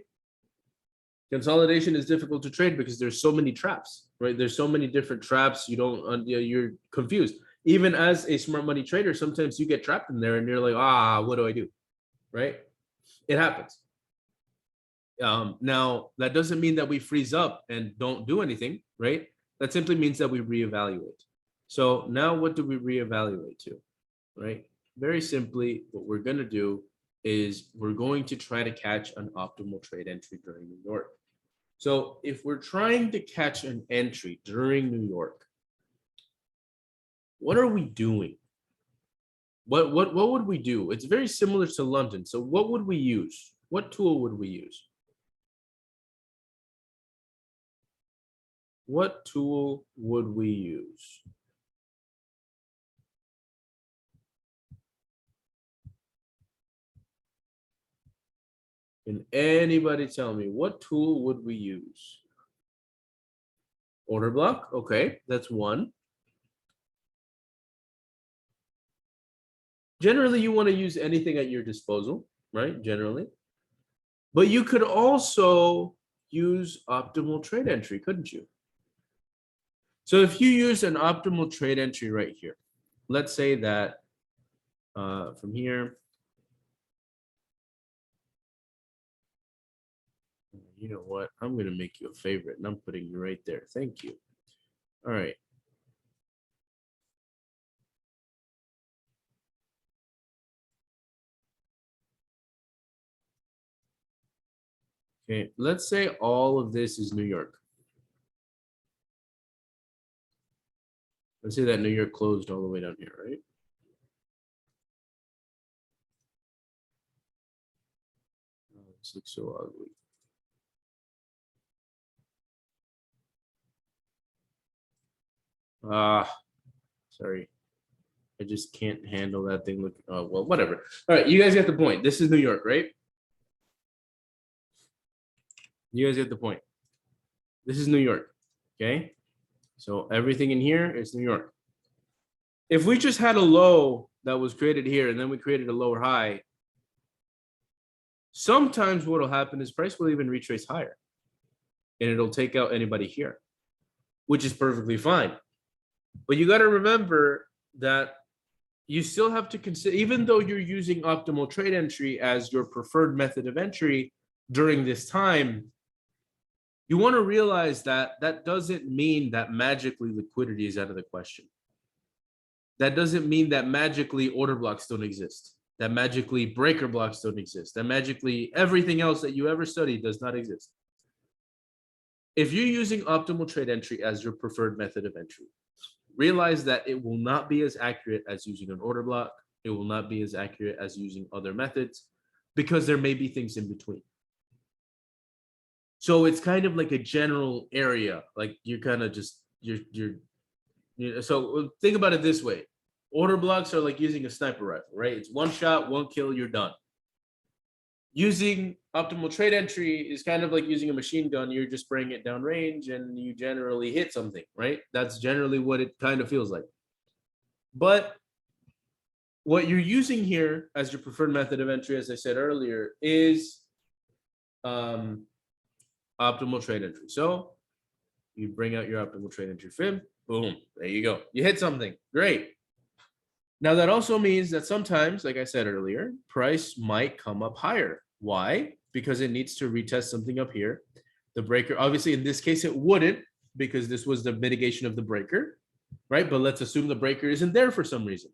Consolidation is difficult to trade because there's so many traps, right? There's so many different traps. You're confused. Even as a smart money trader, sometimes you get trapped in there and you're like, what do I do? Right? It happens. Now, that doesn't mean that we freeze up and don't do anything, right? That simply means that we reevaluate. So now what do we reevaluate to, right? Very simply, what we're going to do is we're going to try to catch an optimal trade entry during New York. So if we're trying to catch an entry during New York, what are we doing? What would we do? It's very similar to London. So what would we use? What tool would we use? What tool would we use? Can anybody tell me what tool would we use? Order block. Okay, that's one. Generally, you want to use anything at your disposal, right? Generally. But you could also use optimal trade entry, couldn't you? So if you use an optimal trade entry right here, let's say that from here, you know what? I'm going to make you a favorite and I'm putting you right there. Thank you. All right. Okay, let's say all of this is New York. Let's say that New York closed all the way down here, right? Oh, this looks so ugly. Sorry. I just can't handle that thing. Look, well, whatever. All right, you guys get the point. This is New York, right? You guys get the point. This is New York, okay? So everything in here is New York. If we just had a low that was created here and then we created a lower high, sometimes what will happen is price will even retrace higher and it'll take out anybody here, which is perfectly fine. But you got to remember that you still have to consider, even though you're using optimal trade entry as your preferred method of entry during this time, you want to realize that that doesn't mean that magically liquidity is out of the question. That doesn't mean that magically order blocks don't exist, that magically breaker blocks don't exist, that magically everything else that you ever studied does not exist. If you're using optimal trade entry as your preferred method of entry, realize that it will not be as accurate as using an order block. It will not be as accurate as using other methods because there may be things in between. So it's kind of like a general area, like you're kind of just, so think about it this way. Order blocks are like using a sniper rifle, right? It's one shot, one kill, you're done. Using optimal trade entry is kind of like using a machine gun. You're just spraying it down range and you generally hit something, right? That's generally what it kind of feels like. But what you're using here as your preferred method of entry, as I said earlier, is optimal trade entry. So you bring out your optimal trade entry fib. Boom. There you go. You hit something. Great. Now that also means that sometimes, like I said earlier, price might come up higher. Why? Because it needs to retest something up here. The breaker, obviously in this case, it wouldn't because this was the mitigation of the breaker, right? But let's assume the breaker isn't there for some reason.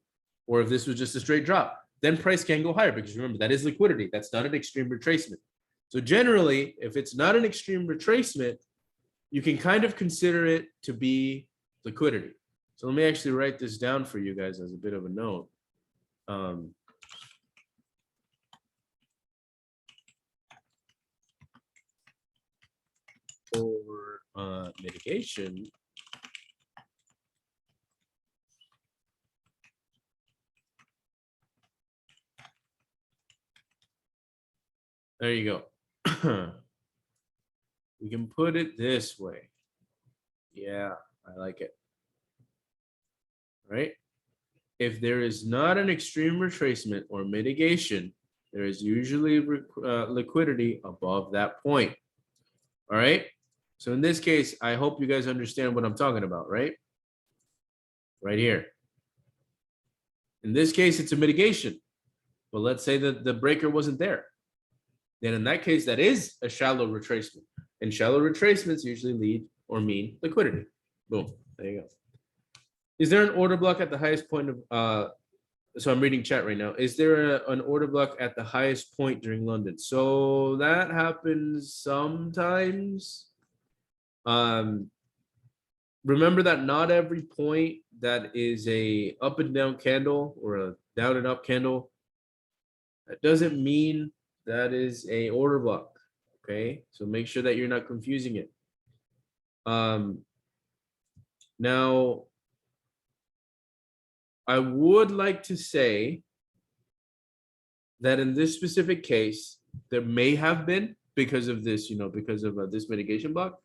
Or if this was just a straight drop, then price can go higher because remember, that is liquidity. That's not an extreme retracement. So generally, if it's not an extreme retracement, you can kind of consider it to be liquidity. So let me actually write this down for you guys as a bit of a note. For mitigation, there you go. We can put it this way. Yeah, I like it. Right? If there is not an extreme retracement or mitigation, there is usually liquidity above that point. All right. So in this case, I hope you guys understand what I'm talking about, right? Right here. In this case, it's a mitigation. But let's say that the breaker wasn't there. Then in that case, that is a shallow retracement. And shallow retracements usually lead or mean liquidity. Boom. There you go. Is there an order block at the highest point of, so I'm reading chat right now. Is there an order block at the highest point during London? So that happens sometimes. Remember that not every point that is a up and down candle or a down and up candle, that doesn't mean that is a order block. Okay, so make sure that you're not confusing it. Now, I would like to say that in this specific case, there may have been because of this, because of this mitigation block,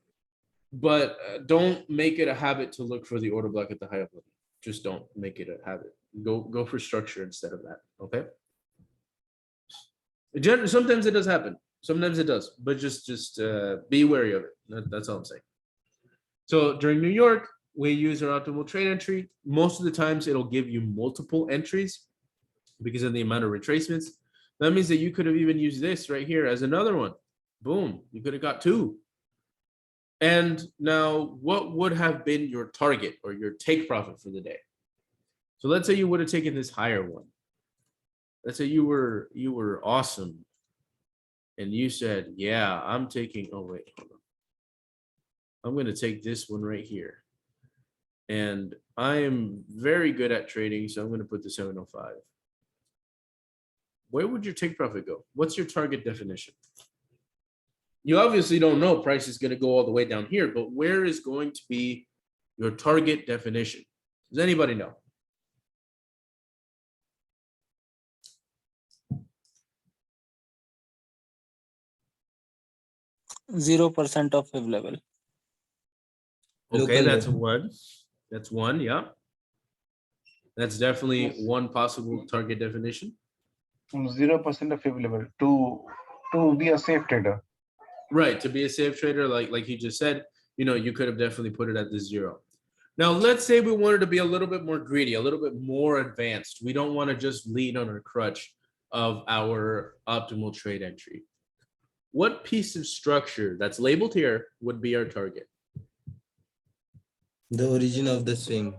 but don't make it a habit to look for the order block at the high up level. Just don't make it a habit. Go for structure instead of that. Okay. Sometimes it does happen. Sometimes it does, but just be wary of it. That's all I'm saying. So during New York, we use our optimal trade entry. Most of the times it'll give you multiple entries because of the amount of retracements. That means that you could have even used this right here as another one. Boom, you could have got two. And now what would have been your target or your take profit for the day? So let's say you would have taken this higher one. Let's say you were awesome. And you said, yeah, I'm taking, oh wait, hold on. I'm going to take this one right here. And I am very good at trading, so I'm going to put the 705. Where would your take profit go? What's your target definition? You obviously don't know price is going to go all the way down here, but where is going to be your target definition? Does anybody know? %0 of fib level. Okay, Local that's level. one. That's one, yeah. That's definitely one possible target definition. 0% of fib level to be a safe trader. Right, to be a safe trader, like you just said, you could have definitely put it at the 0. Now, let's say we wanted to be a little bit more greedy, a little bit more advanced. We don't want to just lean on our crutch of our optimal trade entry. What piece of structure that's labeled here would be our target? The origin of the swing.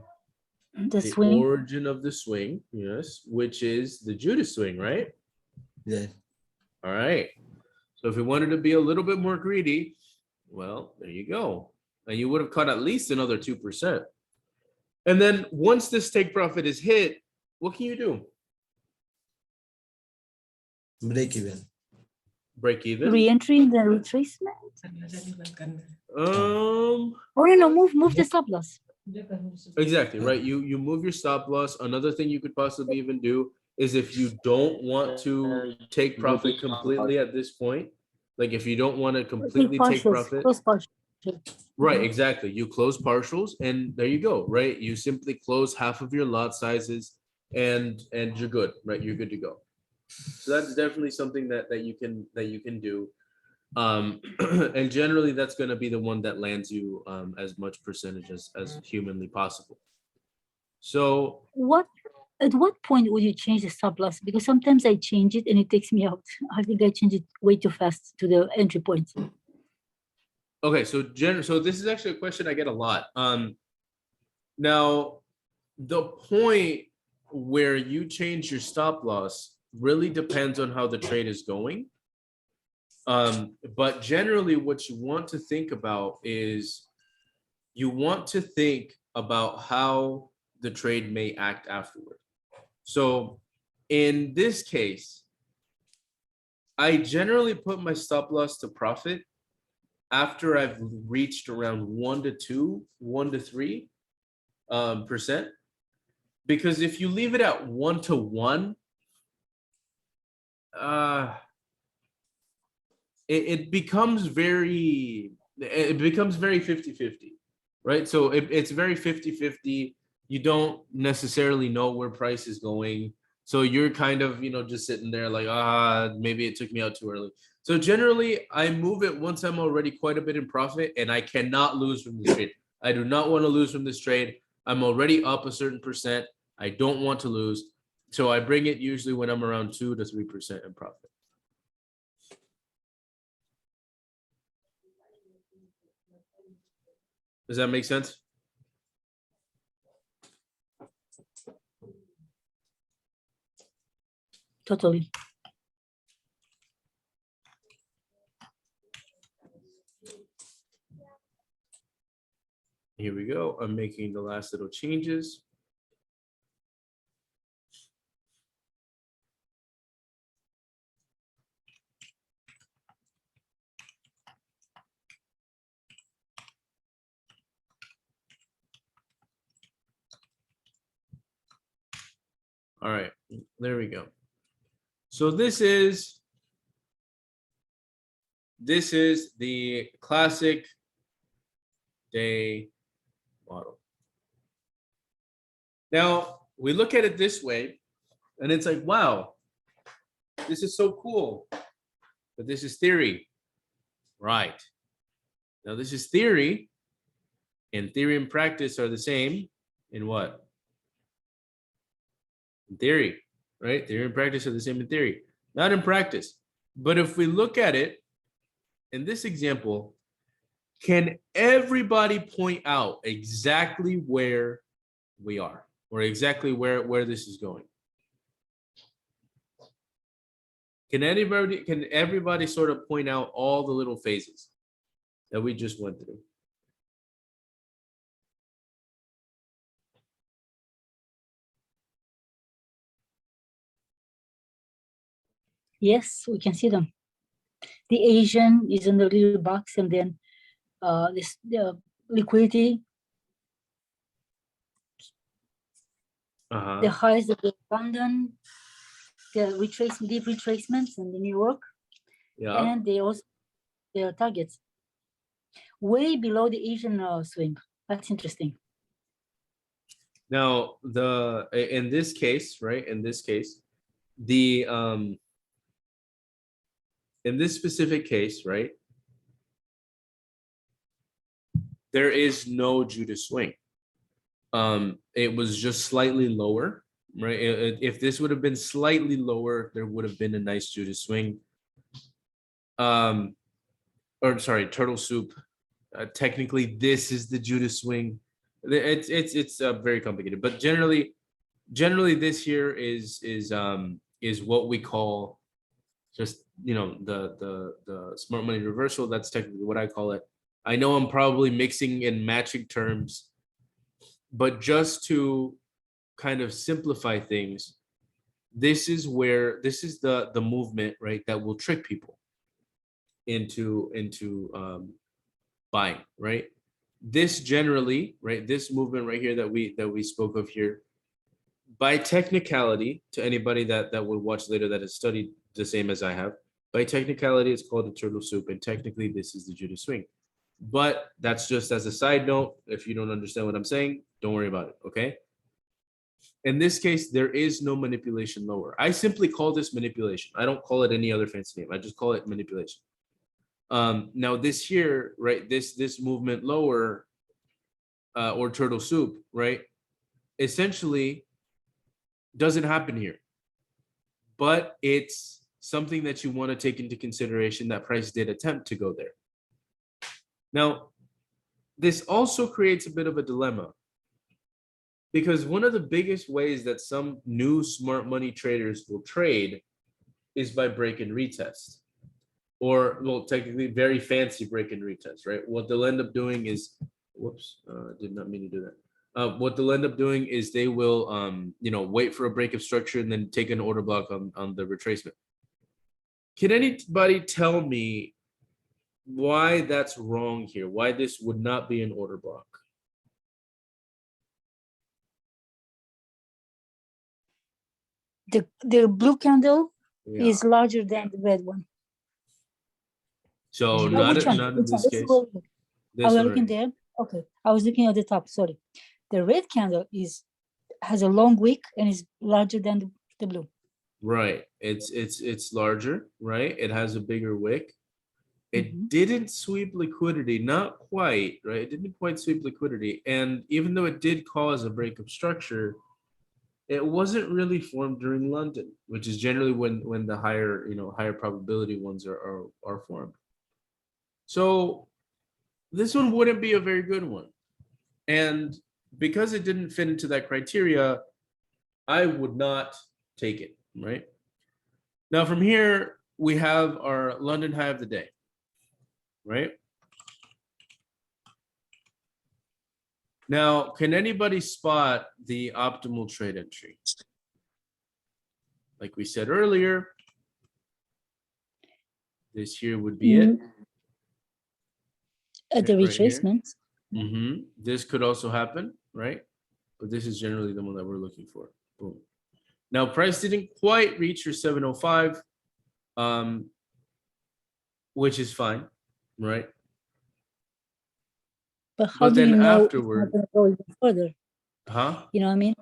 The swing. Origin of the swing, yes, which is the Judas swing, right? Yes. All right. So if we wanted to be a little bit more greedy, well, there you go. And you would have caught at least another 2%. And then once this take profit is hit, what can you do? Break even. Break even? Re-entry in the retracement. Or move the stop loss. Exactly, right. You move your stop loss. Another thing you could possibly even do is if you don't want to take profit completely at this point, like if you don't want to completely take profit. Close partials. Right, exactly. You close partials and there you go, right? You simply close half of your lot sizes and you're good, right? You're good to go. So that's definitely something that you can do. And generally that's going to be the one that lands you as much percentage as humanly possible. So At what point would you change the stop loss? Because sometimes I change it and it takes me out. I think I change it way too fast to the entry point. okay, so this is actually a question I get a lot. Now the point where you change your stop loss really depends on how the trade is going. But generally what you want to think about is you want to think about how the trade may act afterward. So in this case, I generally put my stop loss to profit after I've reached around 1 to 2, 1 to 3 percent. Because if you leave it at 1 to 1, it becomes very 50-50, right? So it's very 50-50. You don't necessarily know where price is going. So you're kind of, just sitting there like, maybe it took me out too early. So generally I move it once I'm already quite a bit in profit and I cannot lose from this trade. I do not want to lose from this trade. I'm already up a certain percent. I don't want to lose. So I bring it usually when I'm around 2 to 3% in profit. Does that make sense? Totally. Here we go. I'm making the last little changes. All right, there we go. So this is the classic day model. Now we look at it this way and it's like, wow, this is so cool, but this is theory, right? Now this is theory, and theory and practice are the same in what? In theory, right? Theory and practice are the same in theory, not in practice. But if we look at it in this example, can everybody point out exactly where we are or exactly where this is going? Can everybody sort of point out all the little phases that we just went through? Yes, we can see them. The Asian is in the little box, and then this the liquidity, the highs of the London, the deep retracements in the New York, and they also the targets way below the Asian swing. That's interesting. Now in this case, right? In this case, the in this specific case, right? There is no Judas swing. It was just slightly lower, right? If this would have been slightly lower, there would have been a nice Judas swing. Or sorry, turtle soup. Technically, this is the Judas swing. It's very complicated, but generally this here is what we call just the smart money reversal. That's technically what I call it. I know I'm probably mixing and matching terms, but just to kind of simplify things, this is the movement, right, that will trick people into buying, right? This generally, right, this movement right here that we spoke of here, by technicality, to anybody that will watch later that has studied the same as I have, by technicality, it's called the turtle soup, and technically this is the Judas swing. But that's just as a side note. If you don't understand what I'm saying, don't worry about it, okay? In this case, there is no manipulation lower. I simply call this manipulation. I don't call it any other fancy name. I just call it manipulation. Now this here, right, this movement lower, or turtle soup, right, essentially doesn't happen here, but it's something that you want to take into consideration that price did attempt to go there. Now, this also creates a bit of a dilemma, because one of the biggest ways that some new smart money traders will trade is by break and retest, or, well, technically very fancy break and retest, right? What they'll end up doing is, whoops, did not mean to do that. What they'll end up doing is they will, wait for a break of structure and then take an order block on the retracement. Can anybody tell me why that's wrong here? Why this would not be an order block? The blue candle Yeah. is larger than the red one. So Oh, not which one? in Which one? this This is case. what- This Are we one looking right there? Okay, I was looking at the top. Sorry, the red candle has a long wick and is larger than the blue. Right. It's larger, right? It has a bigger wick. It Mhm. didn't sweep liquidity, not quite, right? It didn't quite sweep liquidity. And even though it did cause a break of structure, it wasn't really formed during London, which is generally when the higher probability ones are formed. So this one wouldn't be a very good one. And because it didn't fit into that criteria, I would not take it, right? Now from here, we have our London high of the day, right? Now, can anybody spot the optimal trade entry? Like we said earlier, this here would be it. At the Right here. retracement. This could also happen, right? But this is generally the one that we're looking for. Boom. Now, price didn't quite reach your 705, which is fine, right? But how But do then you know afterward, it's not going to go even further? huh? You know what I mean?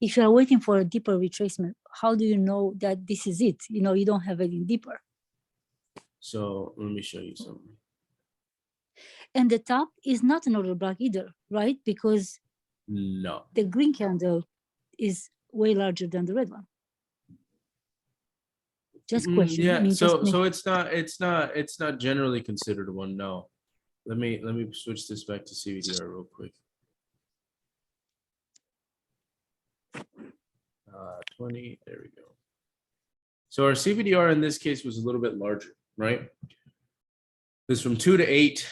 If you are waiting for a deeper retracement, how do you know that this is it? You don't have any deeper. So let me show you something. And the top is not an order block either, right? Because No. the green candle is way larger than the red one. Just question. I Yeah. mean, So just it's not generally considered one. No. Let me switch this back to CVDR real quick. 20. There we go. So our CVDR in this case was a little bit larger, right? It's from 2 to 8.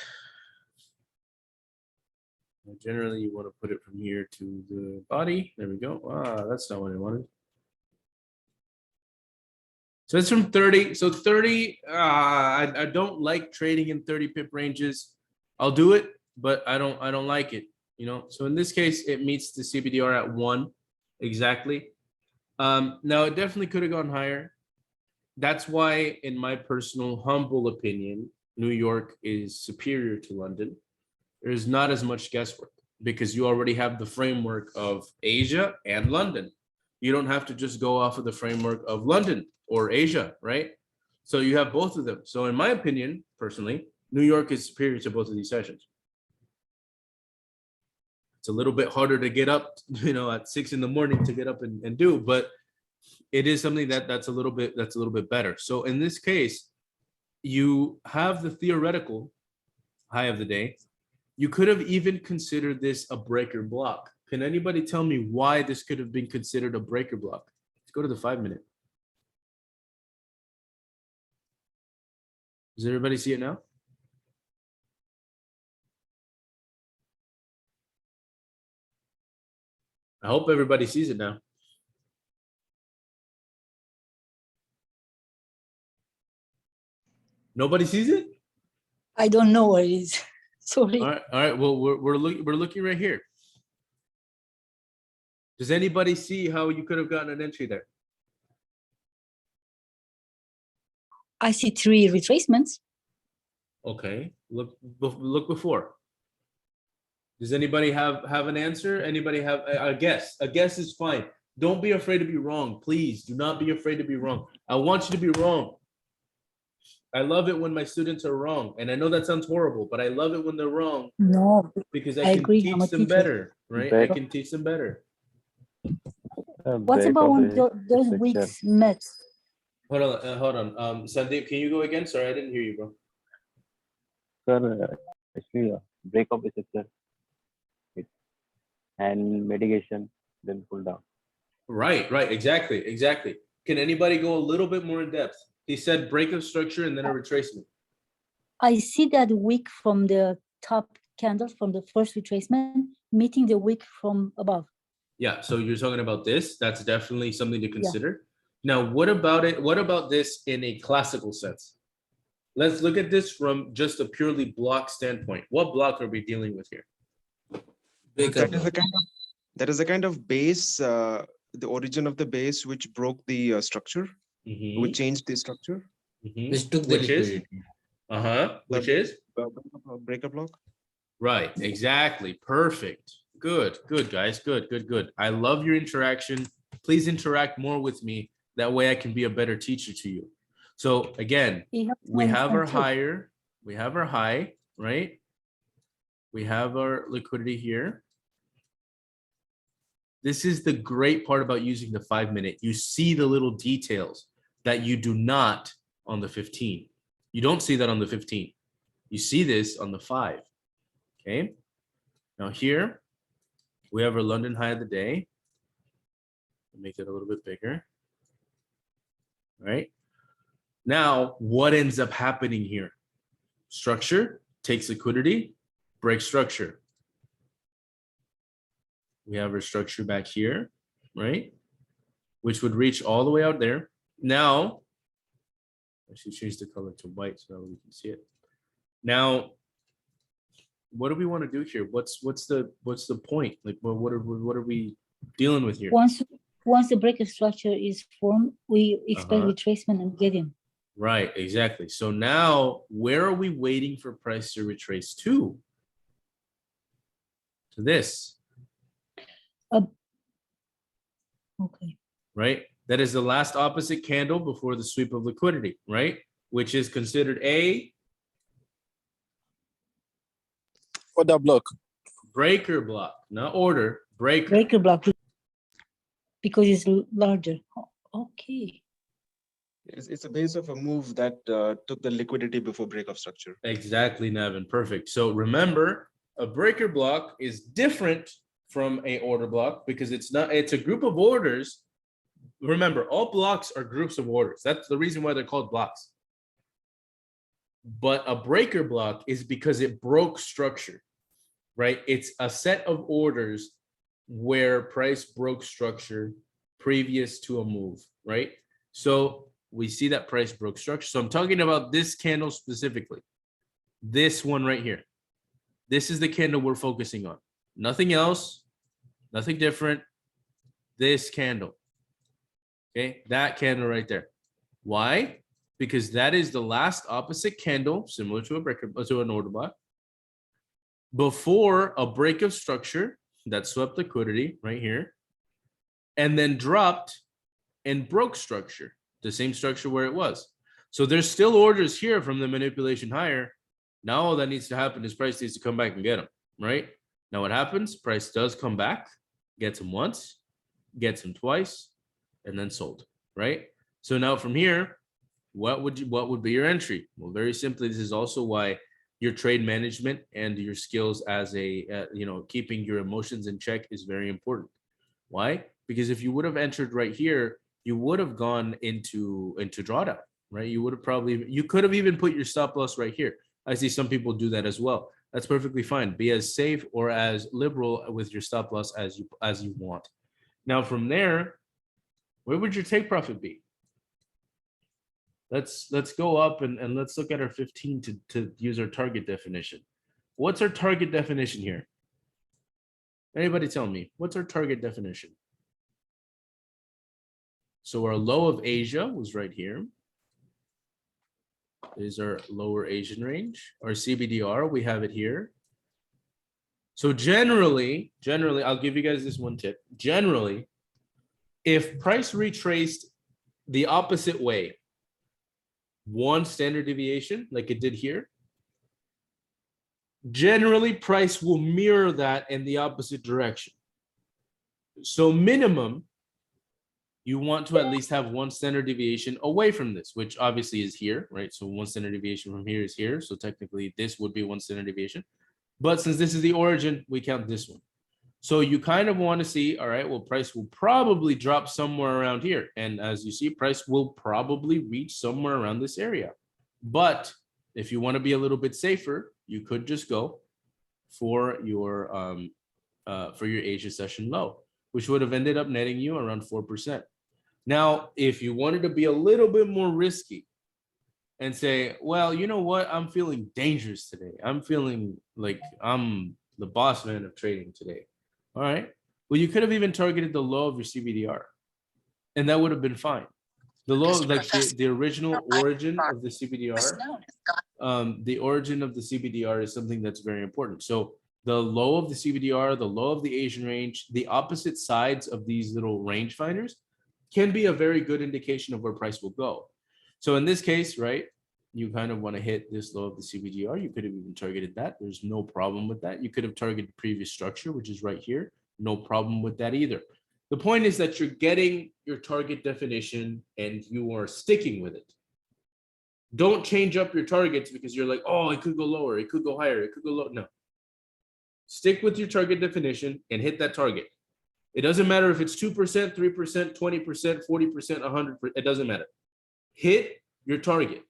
Generally, you want to put it from here to the body. There we go. Ah, that's not what I wanted. So it's from 30. So 30, I don't like trading in 30 pip ranges. I'll do it, but I don't like it, So in this case, it meets the CBDR at 1 exactly. Now it definitely could have gone higher. That's why, in my personal humble opinion, New York is superior to London. There's not as much guesswork because you already have the framework of Asia and London. You don't have to just go off of the framework of London or Asia, right? So you have both of them. So in my opinion, personally, New York is superior to both of these sessions. It's a little bit harder to get up, at 6 in the morning to get up and do, but it is something that's a little bit better. So in this case, you have the theoretical high of the day. You could have even considered this a breaker block. Can anybody tell me why this could have been considered a breaker block? Let's go to the 5-minute. Does everybody see it now? I hope everybody sees it now. Nobody sees it? I don't know what it is. Sorry. All right. Well, we're looking right here. Does anybody see how you could have gotten an entry there? I see 3 retracements. Okay. Look before. Does anybody have an answer? Anybody have a guess? A guess is fine. Don't be afraid to be wrong. Please do not be afraid to be wrong. I want you to be wrong. I love it when my students are wrong. And I know that sounds horrible, but I love it when they're wrong No, because I I can agree. I'm a teach them teacher. better, right? I Break- can teach them better. What about when those structure. weeks met? Hold on. Sandeep, can you go again? Sorry, I didn't hear you, bro. Sir, actually, break up structure it, and mitigation, then pull down. Right, exactly. Can anybody go a little bit more in depth? He said break of structure and then a retracement. I see that wick from the top candle from the first retracement meeting the wick from above. Yeah, so you're talking about this. That's definitely something to consider. Now, what about it? What about this in a classical sense? Let's look at this from just a purely block standpoint. What block are we dealing with here? Breaker That is block. a kind of base, the origin of the base which broke the structure, Mhm, which changed the structure. mhm. Which took the Which is? liquidity. Which is? Breaker block. Right, exactly. Perfect. Good, guys. Good. I love your interaction. Please interact more with me. That way I can be a better teacher to you. So again, It helps we to have our understand too. higher, we have our high, right? We have our liquidity here. This is the great part about using the 5-minute. You see the little details that you do not on the 15. You don't see that on the 15. You see this on the 5. Okay. Now here we have our London high of the day. Make it a little bit bigger. Right. Now, what ends up happening here? Structure takes liquidity, breaks structure. We have our structure back here, right? Which would reach all the way out there. Now, I should change the color to white so that we can see it. Now, what do we want to do here? What's the point? Like, what are we dealing with here? Once the break of structure is formed, we expect retracement and get in. Right, exactly. So now, where are we waiting for price to retrace to? To this. Okay. Right? That is the last opposite candle before the sweep of liquidity, right? Which is considered a Order block. breaker block, not order, breaker. Breaker block because it's larger. Okay. It's a base of a move that took the liquidity before break of structure. Exactly, Nevin. Perfect. So remember, a breaker block is different from a order block because it's a group of orders. Remember, all blocks are groups of orders. That's the reason why they're called blocks. But a breaker block is because it broke structure, right? It's a set of orders where price broke structure previous to a move, right? So we see that price broke structure. So I'm talking about this candle specifically. This one right here. This is the candle we're focusing on. Nothing else, nothing different. This candle. Okay, that candle right there. Why? Because that is the last opposite candle, similar to a breaker, to an order block, before a break of structure that swept liquidity right here, and then dropped and broke structure, the same structure where it was. So there's still orders here from the manipulation higher. Now all that needs to happen is price needs to come back and get them, right? Now what happens? Price does come back, gets them once, gets them twice, and then sold, right? So now from here, what would be your entry? Well, very simply, this is also why your trade management and your skills as a keeping your emotions in check is very important. Why? Because if you would have entered right here, you would have gone into drawdown, right? You could have even put your stop loss right here. I see some people do that as well. That's perfectly fine. Be as safe or as liberal with your stop loss as you want. Now from there, where would your take profit be? Let's go up and let's look at our 15 to use our target definition. What's our target definition here? Anybody tell me, what's our target definition? So our low of Asia was right here. Is our lower Asian range. Our CBDR, we have it here. So generally, I'll give you guys this one tip. Generally, if price retraced the opposite way, one standard deviation like it did here, generally price will mirror that in the opposite direction. So minimum, you want to at least have one standard deviation away from this, which obviously is here, right? So one standard deviation from here is here. So technically this would be one standard deviation. But since this is the origin, we count this one. So you kind of want to see, all right, well, price will probably drop somewhere around here. And as you see, price will probably reach somewhere around this area. But if you want to be a little bit safer, you could just go for your Asia session low, which would have ended up netting you around 4%. Now, if you wanted to be a little bit more risky and say, well, you know what? I'm feeling dangerous today. I'm feeling like I'm the boss man of trading today. All right. Well, you could have even targeted the low of your CBDR, and that would have been fine. The low, like the original origin of the CBDR, the origin of the CBDR is something that's very important. So the low of the CBDR, the low of the Asian range, the opposite sides of these little range finders can be a very good indication of where price will go. So in this case, right, you kind of want to hit this low of the CBDR. You could have even targeted that. There's no problem with that. You could have targeted previous structure, which is right here. No problem with that either. The point is that you're getting your target definition and you are sticking with it. Don't change up your targets because you're like, oh, it could go lower, it could go higher, it could go low. No. Stick with your target definition and hit that target. It doesn't matter if it's 2%, 3%, 20%, 40%, 100%, it doesn't matter. Hit your target.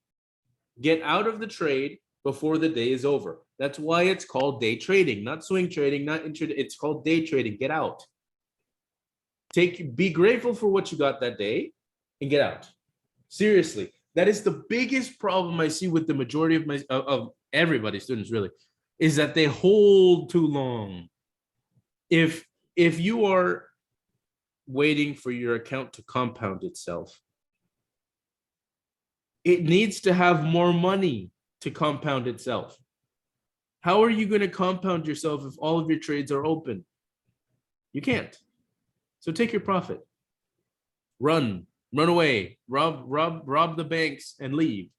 Get out of the trade before the day is over. That's why it's called day trading, not swing trading, not intraday. It's called day trading. Get out. Be grateful for what you got that day and get out. Seriously, that is the biggest problem I see with the majority of everybody's students, really, is that they hold too long. If you are waiting for your account to compound itself, it needs to have more money to compound itself. How are you going to compound yourself if all of your trades are open? You can't. So take your profit. Run away, rob the banks and leave.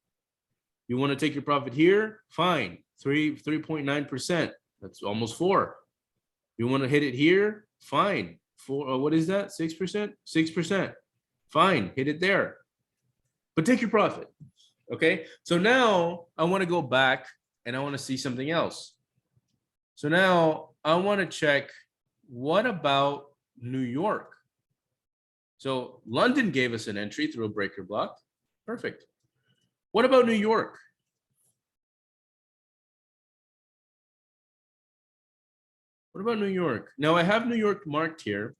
You want to take your profit here? Fine. 3.9%. That's almost 4. You want to hit it here? Fine. 4, what is that? 6%? 6%. Fine. Hit it there. But take your profit. Okay. So now I want to go back and I want to see something else. So now I want to check, what about New York? So London gave us an entry through a breaker block. Perfect. What about New York? What about New York? Now I have New York marked here.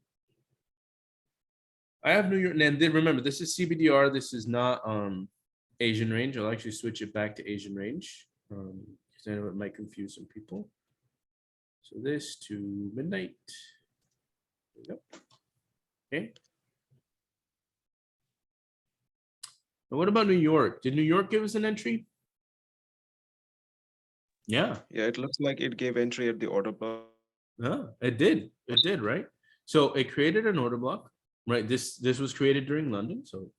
I have New York, and then remember, this is CBDR. This is not Asian range. I'll actually switch it back to Asian range because I know it might confuse some people. So this to midnight. There we go. Okay. And what about New York? Did New York give us an entry? Yeah. Yeah, it looks like it gave entry at the order block. Yeah, it did. It did, right? So it created an order block, right? This was created during London, so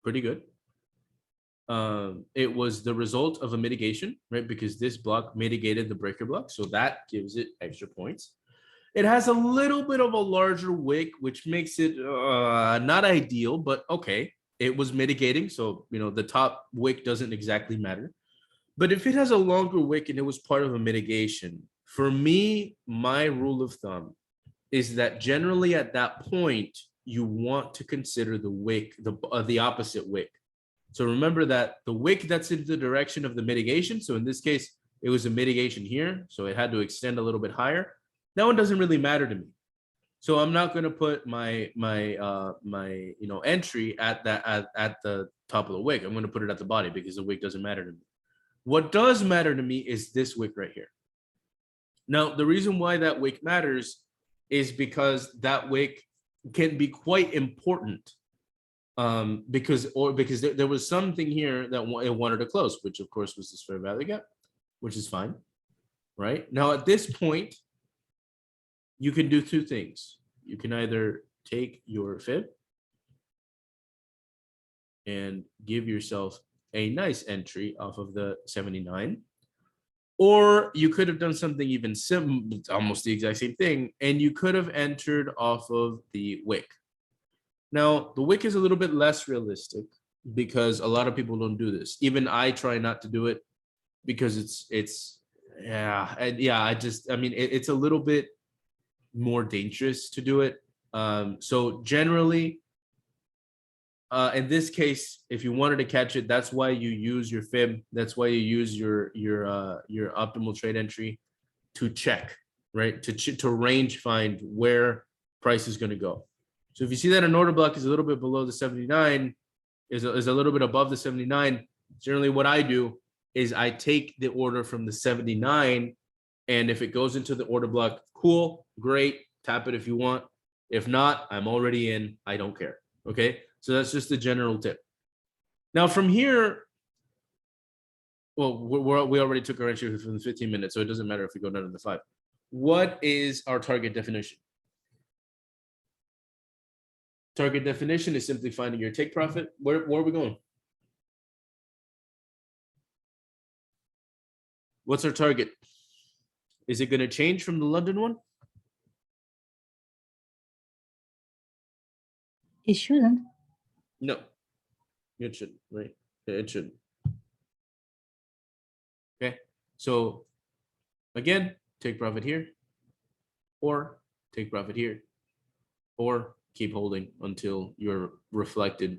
pretty good. It was the result of a mitigation, right? Because this block mitigated the breaker block, so that gives it extra points. It has a little bit of a larger wick, which makes it not ideal, but okay. It was mitigating, so the top wick doesn't exactly matter. But if it has a longer wick and it was part of a mitigation, for me, my rule of thumb is that generally at that point, you want to consider the wick, the opposite wick. So remember that the wick that's in the direction of the mitigation, so in this case, it was a mitigation here, so it had to extend a little bit higher. That one doesn't really matter to me. So I'm not going to put my entry at the top of the wick. I'm going to put it at the body because the wick doesn't matter to me. What does matter to me is this wick right here. Now, the reason why that wick matters is because that wick can be quite important because there was something here that it wanted to close, which of course was this fair value gap, which is fine, right? Now, at this point, you can do two things. You can either take your fib and give yourself a nice entry off of the 79. Or you could have done something even almost the exact same thing, and you could have entered off of the wick. Now, the wick is a little bit less realistic because a lot of people don't do this. Even I try not to do it because it's it's a little bit more dangerous to do it. So generally, in this case, if you wanted to catch it, that's why you use your fib. That's why you use your optimal trade entry to check, right? To range find where price is going to go. So if you see that an order block is a little bit below the 79, is a little bit above the 79, generally what I do is I take the order from the 79, and if it goes into the order block, cool, great, tap it if you want. If not, I'm already in, I don't care. Okay, so that's just the general tip. Now from here, well, we already took our entry from the 15 minutes, so it doesn't matter if we go down to the 5. What is our target definition? Target definition is simply finding your take profit. Where are we going? What's our target? Is it going to change from the London one? It shouldn't. No, it shouldn't, right? It shouldn't. Okay, so again, take profit here, or take profit here, or keep holding until your reflected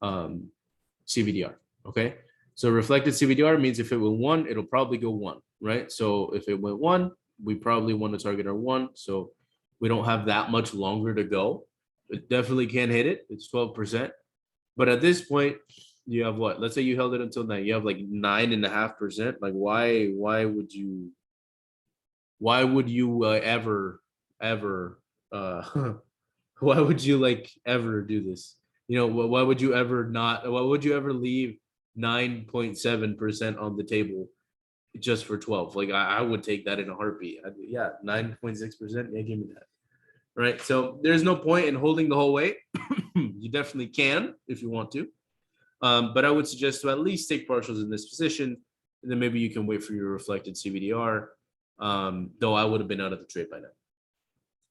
CVDR. Okay, so reflected CVDR means if it went 1, it'll probably go 1, right? So if it went 1, we probably want to target our 1. So we don't have that much longer to go. It definitely can't hit it. It's 12%. But at this point, you have what? Let's say you held it until 9. You have like 9.5%. Like why would you ever why would you like ever do this? You know, why would you ever leave 9.7% on the table just for 12? Like I would take that in a heartbeat. 9.6%. Yeah, give me that. Right. So there's no point in holding the whole way. You definitely can if you want to. But I would suggest to at least take partials in this position, and then maybe you can wait for your reflected CVDR. Though I would have been out of the trade by now.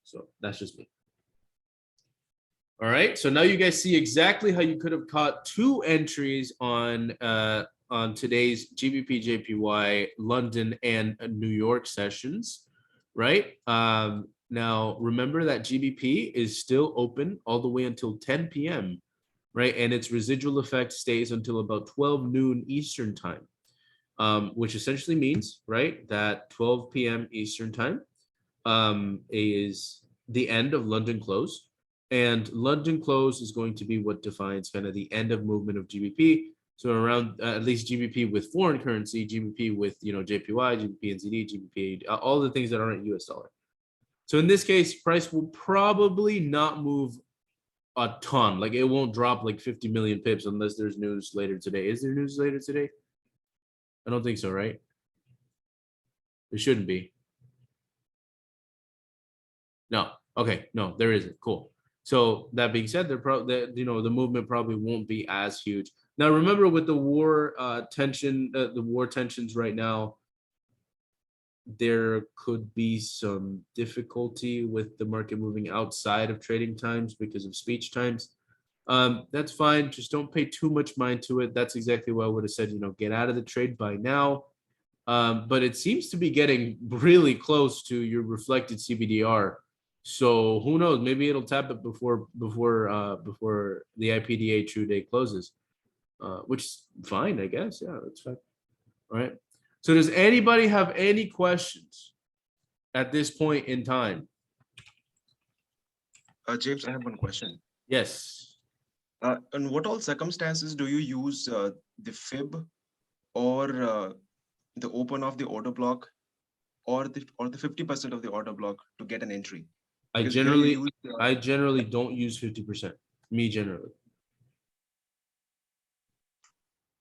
So that's just me. All right. So now you guys see exactly how you could have caught 2 entries on today's GBP JPY London and New York sessions, right? Now remember that GBP is still open all the way until 10 p.m. right? And its residual effect stays until about 12 noon Eastern time, which essentially means, right, that 12 p.m. Eastern time is the end of London close. And London close is going to be what defines kind of the end of movement of GBP. So around at least GBP with foreign currency, GBP with, JPY, GBP NZD, GBP, all the things that aren't US dollar. So in this case, price will probably not move a ton. Like it won't drop like 50 million pips unless there's news later today. Is there news later today? I don't think so, right? There shouldn't be. No. Okay. No, there isn't. Cool. So that being said, the movement probably won't be as huge. Now, remember with the war the war tensions right now, there could be some difficulty with the market moving outside of trading times because of speech times. That's fine. Just don't pay too much mind to it. That's exactly what I would have said, get out of the trade by now. But it seems to be getting really close to your reflected CBDR. So who knows? Maybe it'll tap it before the IPDA true day closes, which is fine, I guess. Yeah, that's fine. All right. So does anybody have any questions at this point in time? James, I have one question. Yes. In what all circumstances do you use the fib or the open of the order block or the 50% of the order block to get an entry? I Because here you generally use, don't use 50%. Me generally.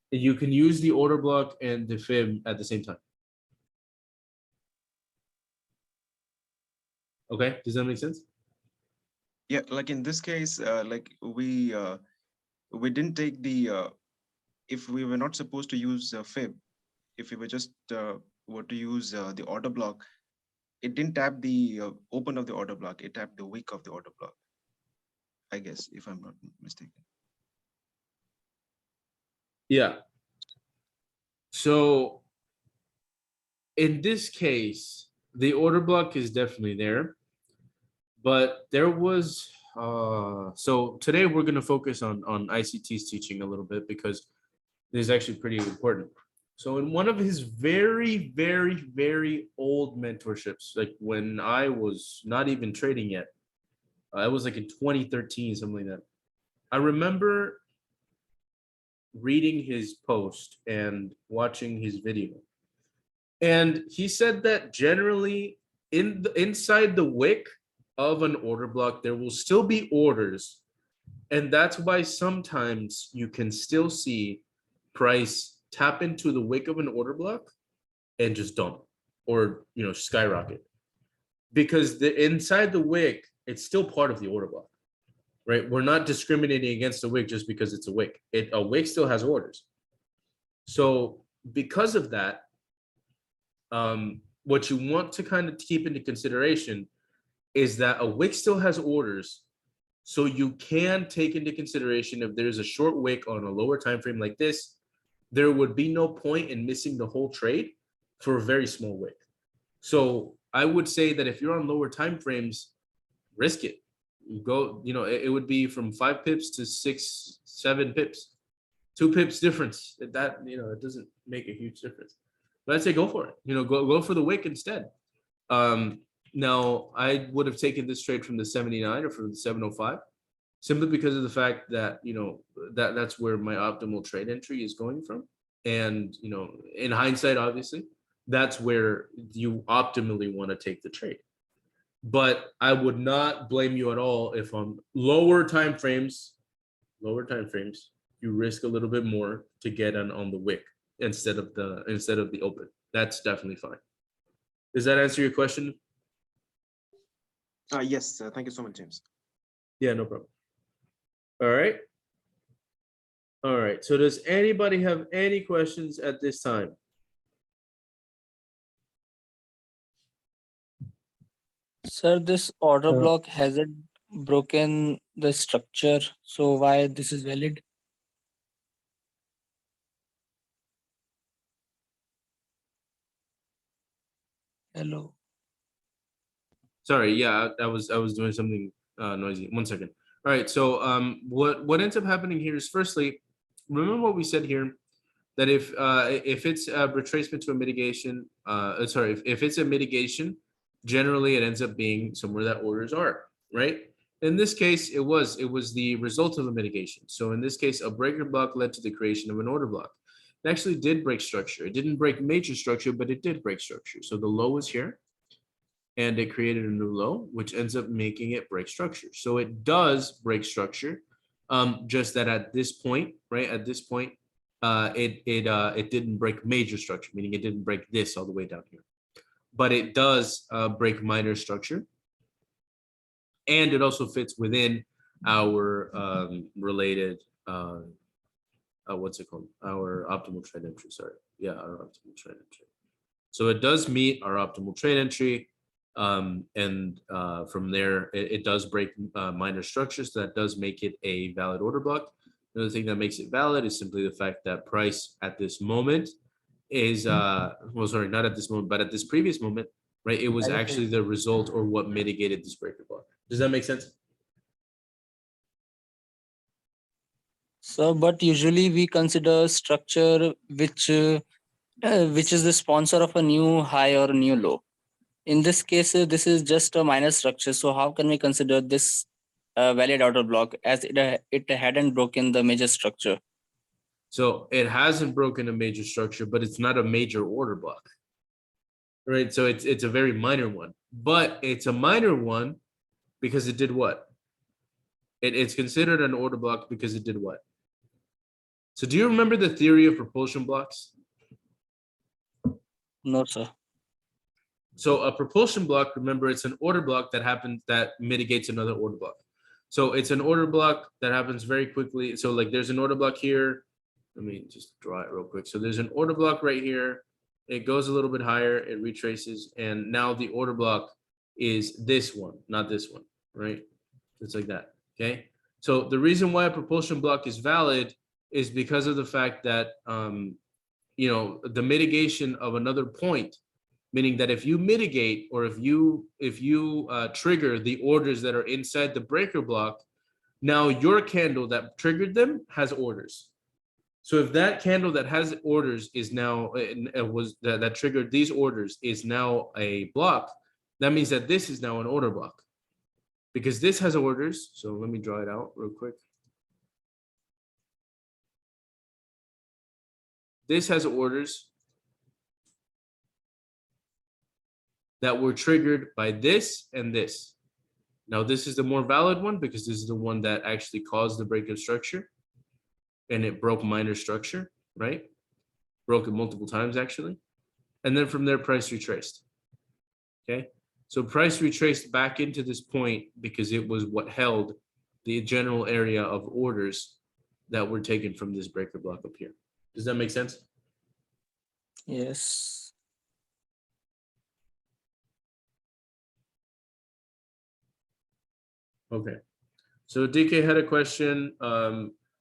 You can use the order block and the fib at the same time. Okay, does that make sense? Yeah, like in this case, like we didn't take the if we were not supposed to use fib, if we were just were to use the order block, it didn't tap the open of the order block, it tapped the wick of the order block, I guess, if I'm not mistaken. Yeah. So in this case, the order block is definitely there, but there was so today we're going to focus on ICT's teaching a little bit because it is actually pretty important. So in one of his very, very, very old mentorships, like when I was not even trading yet, it was like in 2013, something like that. I remember reading his post and watching his video. And he said that generally inside the wick of an order block, there will still be orders. And that's why sometimes you can still see price tap into the wick of an order block and just dump or skyrocket. Because the inside the wick, it's still part of the order block. Right? We're not discriminating against the wick just because it's a wick. A wick still has orders. So because of that, what you want to kind of keep into consideration is that a wick still has orders. So you can take into consideration if there's a short wick on a lower time frame like this, there would be no point in missing the whole trade for a very small wick. So I would say that if you're on lower time frames, risk it. You go, it would be from 5 pips to 6, 7 pips, 2 pips difference. That it doesn't make a huge difference. But I'd say go for it. Go for the wick instead. Now I would have taken this trade from the 79 or from the 705, simply because of the fact that that's where my optimal trade entry is going from. And in hindsight, obviously, that's where you optimally want to take the trade. But I would not blame you at all if on lower time frames, you risk a little bit more to get on the wick instead of the open. That's definitely fine. Does that answer your question? Yes, thank you so much, James. Yeah, no problem. All right. All right. So does anybody have any questions at this time? Sir, this order block hasn't broken the structure, so why this is valid? Hello. Sorry, yeah, I was doing something noisy. 1 second. All right. So what ends up happening here is, firstly, remember what we said here, that if it's a retracement to a mitigation, if it's a mitigation, generally it ends up being somewhere that orders are, right? In this case, it was the result of a mitigation. So in this case, a breaker block led to the creation of an order block. It actually did break structure. It didn't break major structure, but it did break structure. So the low was here, and it created a new low, which ends up making it break structure. So it does break structure, just that at this point, right? At this point, it didn't break major structure, meaning it didn't break this all the way down here, but it does break minor structure, and it also fits within our related what's it called? Our optimal trade entry. Sorry, yeah, our optimal trade entry. So it does meet our optimal trade entry, and from there it does break minor structures. So that does make it a valid order block. Another thing that makes it valid is simply the fact that price at this moment is well, sorry, not at this moment, but at this previous moment, right? It was actually the result or what mitigated this breaker block. Does that make sense? So, but usually we consider structure which is the sponsor of a new high or new low. In this case, this is just a minor structure. So how can we consider this valid order block as it hadn't broken the major structure? So it hasn't broken a major structure, but it's not a major order block, right? So it's a very minor one, but it's a minor one because it did what? It's considered an order block because it did what? So do you remember the theory of propulsion blocks? No, sir. So a propulsion block, remember, it's an order block that mitigates another order block. So it's an order block that happens very quickly. So like there's an order block here, Let me just draw it real quick. So there's an order block right here. It goes a little bit higher, it retraces, and now the order block is this one, not this one, right? It's like that, okay? So the reason why a propulsion block is valid is because of the fact that, the mitigation of another point, meaning that if you mitigate or if you trigger the orders that are inside the breaker block, now your candle that triggered them has orders. So if that candle that has orders is now that triggered these orders is now a block, that means that this is now an order block because this has orders. So let me draw it out real quick. This has orders that were triggered by this and this. Now this is the more valid one because this is the one that actually caused the break of structure and it broke minor structure, right? Broke it multiple times actually. And then from there, price retraced. Okay, so price retraced back into this point because it was what held the general area of orders that were taken from this breaker block up here. Does that make sense? Yes. Okay, so DK had a question.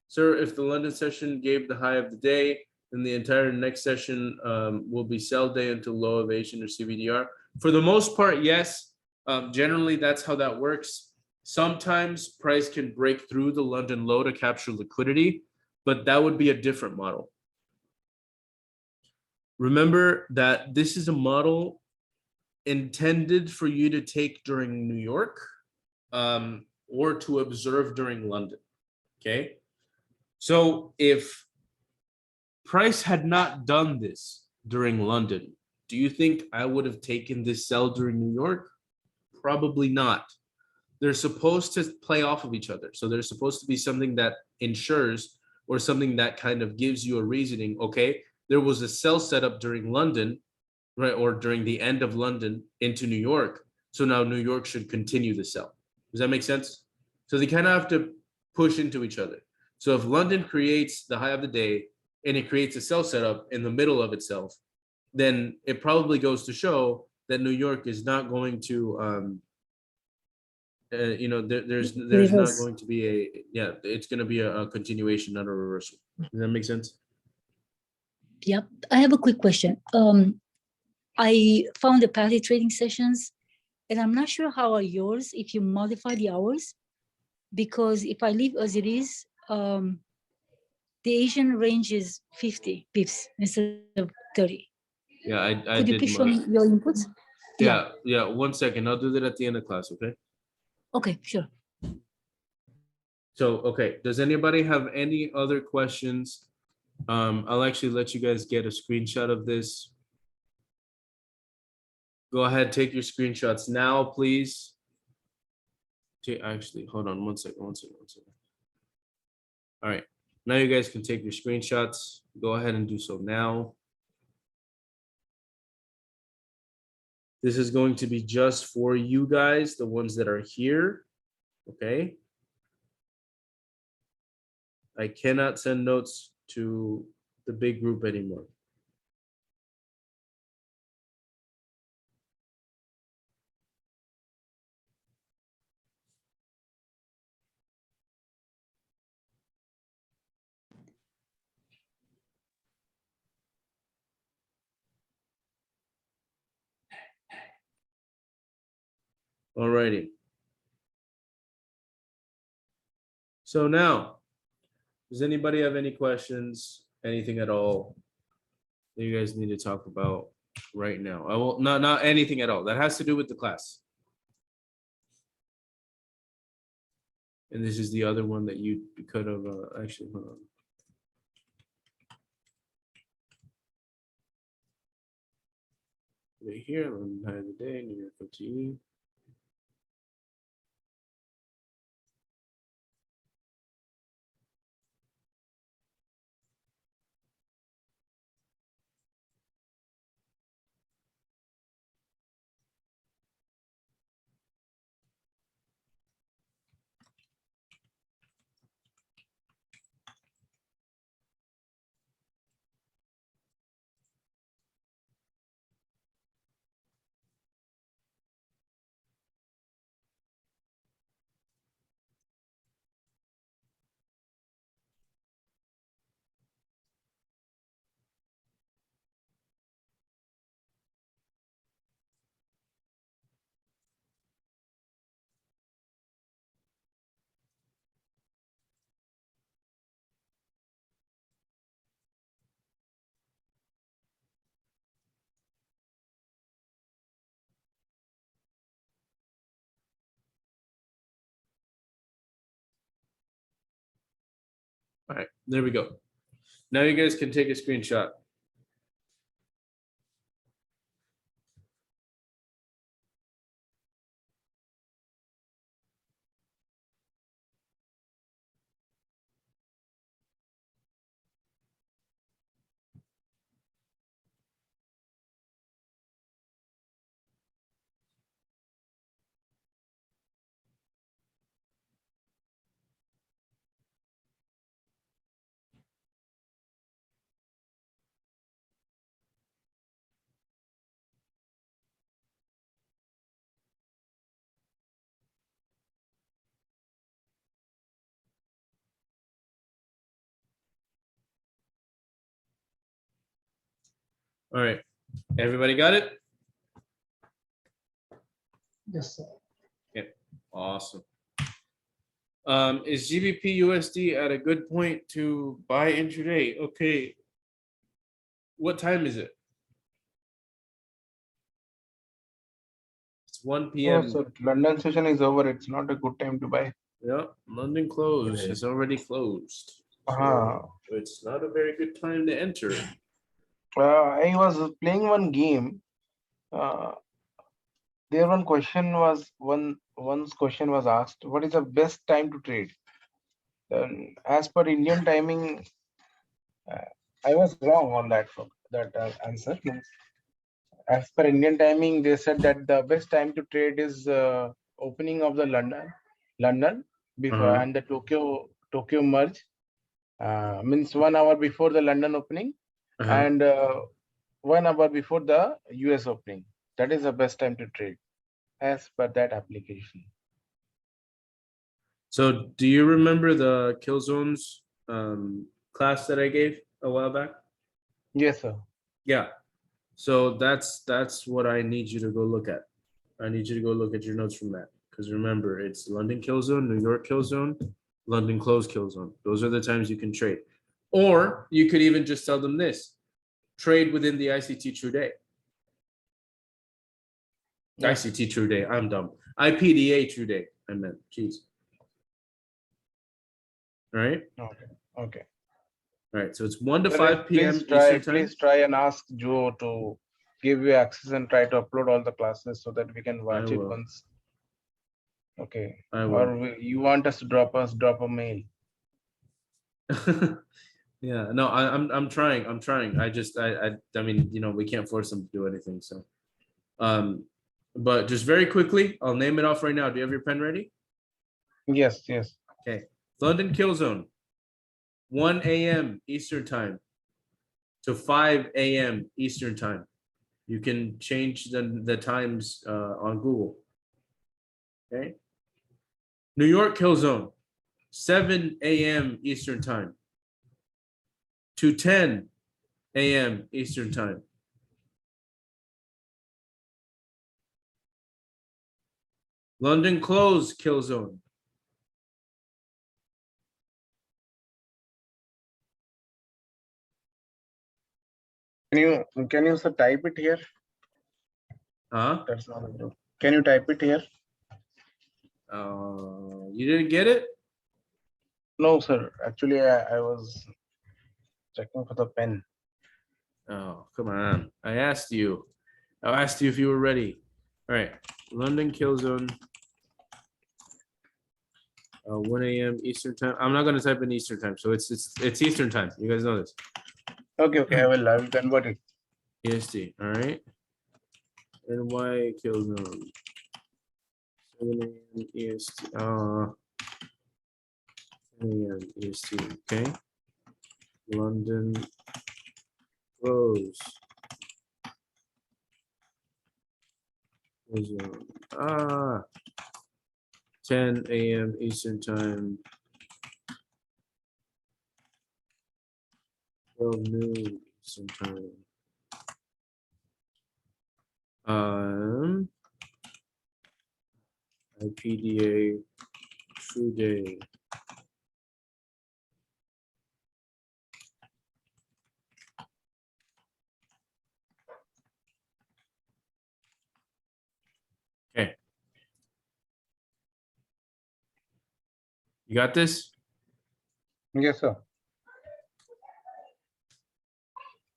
Sir, if the London session gave the high of the day, then the entire next session will be sell day until low of Asian or CBDR. For the most part, yes. Generally, that's how that works. Sometimes price can break through the London low to capture liquidity, but that would be a different model. Remember that this is a model intended for you to take during New York or to observe during London, okay? So if price had not done this during London, do you think I would have taken this sell during New York? Probably not. They're supposed to play off of each other. So there's supposed to be something that ensures or something that kind of gives you a reasoning. Okay, there was a sell setup during London, right? Or during the end of London into New York. So now New York should continue the sell. Does that make sense? So they kind of have to push into each other. So if London creates the high of the day and it creates a sell setup in the middle of itself, then it probably goes to show that New York is not going to, there's not Reverse. going to be it's going to be a continuation, not a reversal. Does that make sense? Yep. I have a quick question. I found the parity trading sessions, and I'm not sure how are yours if you modify the hours, because if I leave as it is, the Asian range is 50 pips instead of 30. Yeah, I Could you did. please show me your inputs? Yeah. 1 second. I'll do that at the end of class. Okay. Okay, sure. So, okay. Does anybody have any other questions? I'll actually let you guys get a screenshot of this. Go ahead, take your screenshots now, please. Actually, hold on 1 second. All right. Now you guys can take your screenshots. Go ahead and do so now. This is going to be just for you guys, the ones that are here. Okay. I cannot send notes to the big group anymore. All righty. So now, does anybody have any questions, anything at all that you guys need to talk about right now? I will not anything at all that has to do with the class. And this is the other one that you could have actually, hold on. Right here, high of the day, New York OTE. All right, there we go. Now you guys can take a screenshot. All right, everybody got it? Yes, sir. Yep, awesome. Is GBP USD at a good point to buy intraday? Okay. What time is it? It's 1 Oh, p.m. so London session is over. It's not a good time to buy. Yeah, London closed. It's already closed. Uh-huh. So it's not a very good time to enter. I was playing one game. There one's question was asked, what is the best time to trade? As per Indian timing, I was wrong on that answer. Means, as per Indian timing, they said that the best time to trade is opening of the London before and the Tokyo merge. Means 1 hour before the London opening and 1 hour before the US opening. That is the best time to trade as per that application. So do you remember the kill zones class that I gave a while back? Yes, sir. Yeah. So that's what I need you to go look at. I need you to go look at your notes from that. Because remember, it's London kill zone, New York kill zone, London close kill zone. Those are the times you can trade. Or you could even just tell them this: trade within the ICT true day. Yeah. ICT true day. I'm dumb. IPDA true day. I meant. Jeez. All right. Okay. Okay. All right. So it's 1 to Sir, 5 p.m. please try, Eastern time. please try and ask Joe to give you access and try to upload all the classes so that we can watch it will. once. Okay. I will. Or you want us to drop a mail? Yeah. No, I'm trying. I'm trying. I mean, you know, we can't force them to do anything. So, but just very quickly, I'll name it off right now. Do you have your pen ready? Yes. Yes. Okay. London kill zone. 1 a.m. Eastern time to 5 a.m. Eastern time. You can change the times on Google. Okay. New York kill zone, 7 a.m. Eastern time to 10 a.m. Eastern time. London close kill zone. Can you sir type it here? Huh? That's not a joke. Can you type it here? You didn't get it? No, sir. Actually, I was checking for the pen. Oh, come on. I asked you if you were ready. All right. London kill zone. 1 a.m. Eastern time. I'm not going to type in Eastern time. So it's Eastern time. You guys know this. Okay. I will convert it. EST. All right. NY kill zone. 7 a.m. EST. 10 a.m. EST. Okay. London close. Zone. 10 a.m. Eastern time. 12 noon Eastern time. IPDA true day. Okay. You got this? Yes, sir.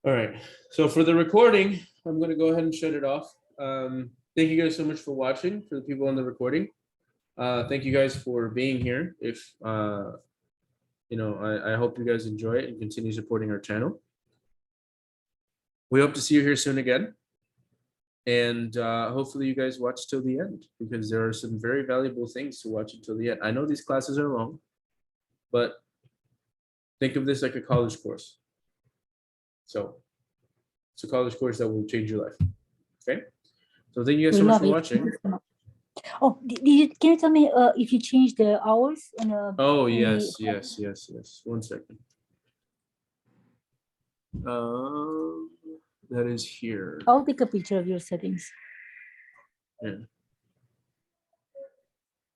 All right. So for the recording, I'm going to go ahead and shut it off. Thank you guys so much for watching. For the people on the recording, thank you guys for being here. If I hope you guys enjoy it and continue supporting our channel. We hope to see you here soon again. And hopefully you guys watch till the end, because there are some very valuable things to watch until the end. I know these classes are long, but think of this like a college course. So it's a college course that will change your life. Okay. So thank you guys We so much love for it. watching. Thank you so much. Oh, can you tell me if you change the hours? Oh, in yes, the- yes. 1 second. That is here. I'll take a picture of your settings. Yeah.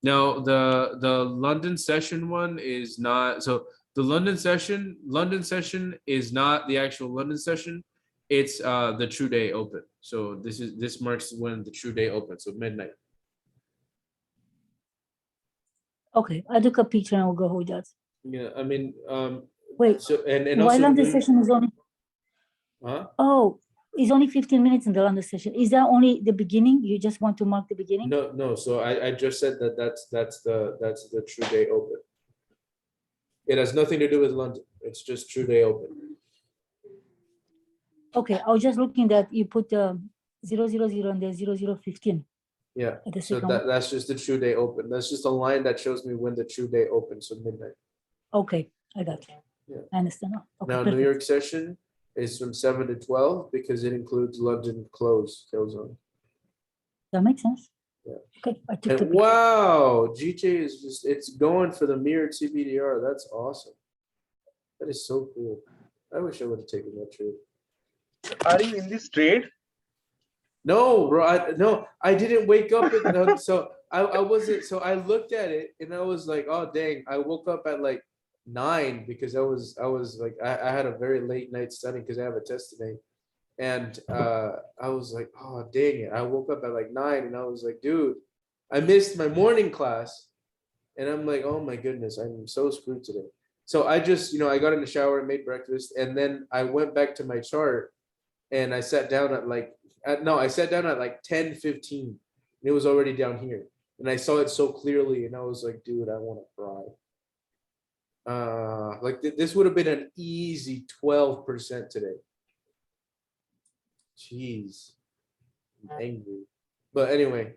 No, the London session one is not. So the London session is not the actual London session. It's the true day open. So this marks when the true day opens. So midnight. Okay, I took a picture and I'll go with that. Yeah, I mean, Wait, so and why also London the- session is only? huh? Oh, it's only 15 minutes in the London session. Is that only the beginning? You just want to mark the beginning? No. So I just said that's the true day open. It has nothing to do with London. It's just true day open. Okay, I was just looking that you put 000 and then 0015. Yeah. At the So second one. that's just the true day open. That's just a line that shows me when the true day opens. So midnight. Okay, I got you. Yeah. I understand now. Okay, Now, perfect. New York session is from 7 to 12 because it includes London close zone. That makes sense. Yeah. Okay, I took the And picture. wow, GJ is just, it's going for the mirrored CBDR. That's awesome. That is so cool. I wish I would have taken that trade. Are you in this trade? No, bro. I didn't wake up. So I wasn't. So I looked at it and I was like, oh dang! I woke up at like 9 because I was like I had a very late night studying because I have a test today, and I was like, oh dang it! I woke up at like 9 and I was like, dude, I missed my morning class, and I'm like, oh my goodness, I'm so screwed today. So I just I got in the shower and made breakfast, and then I went back to my chart, and I sat down at like. I sat down at like 10:15 and it was already down here and I saw it so clearly and I was like, dude, I want to cry. Like this would have been an easy 12% today. Jeez, I'm angry. But anyway,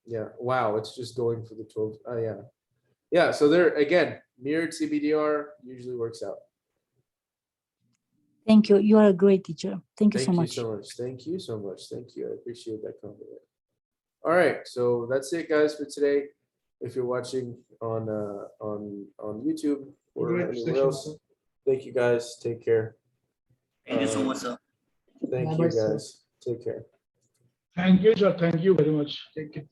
yeah, wow, it's just going for the 12. Yeah. So there again, mirrored CBDR usually works out. Thank you. You are a great teacher. Thank you so much. Thank you so much. Thank you. I appreciate that compliment. All right, so that's it, guys, for today. If you're watching on YouTube or anywhere else, thank you, guys. Take care. Thank you so much, sir. Thank you, guys. Take care. Thank you, sir. Thank you very much. Take it.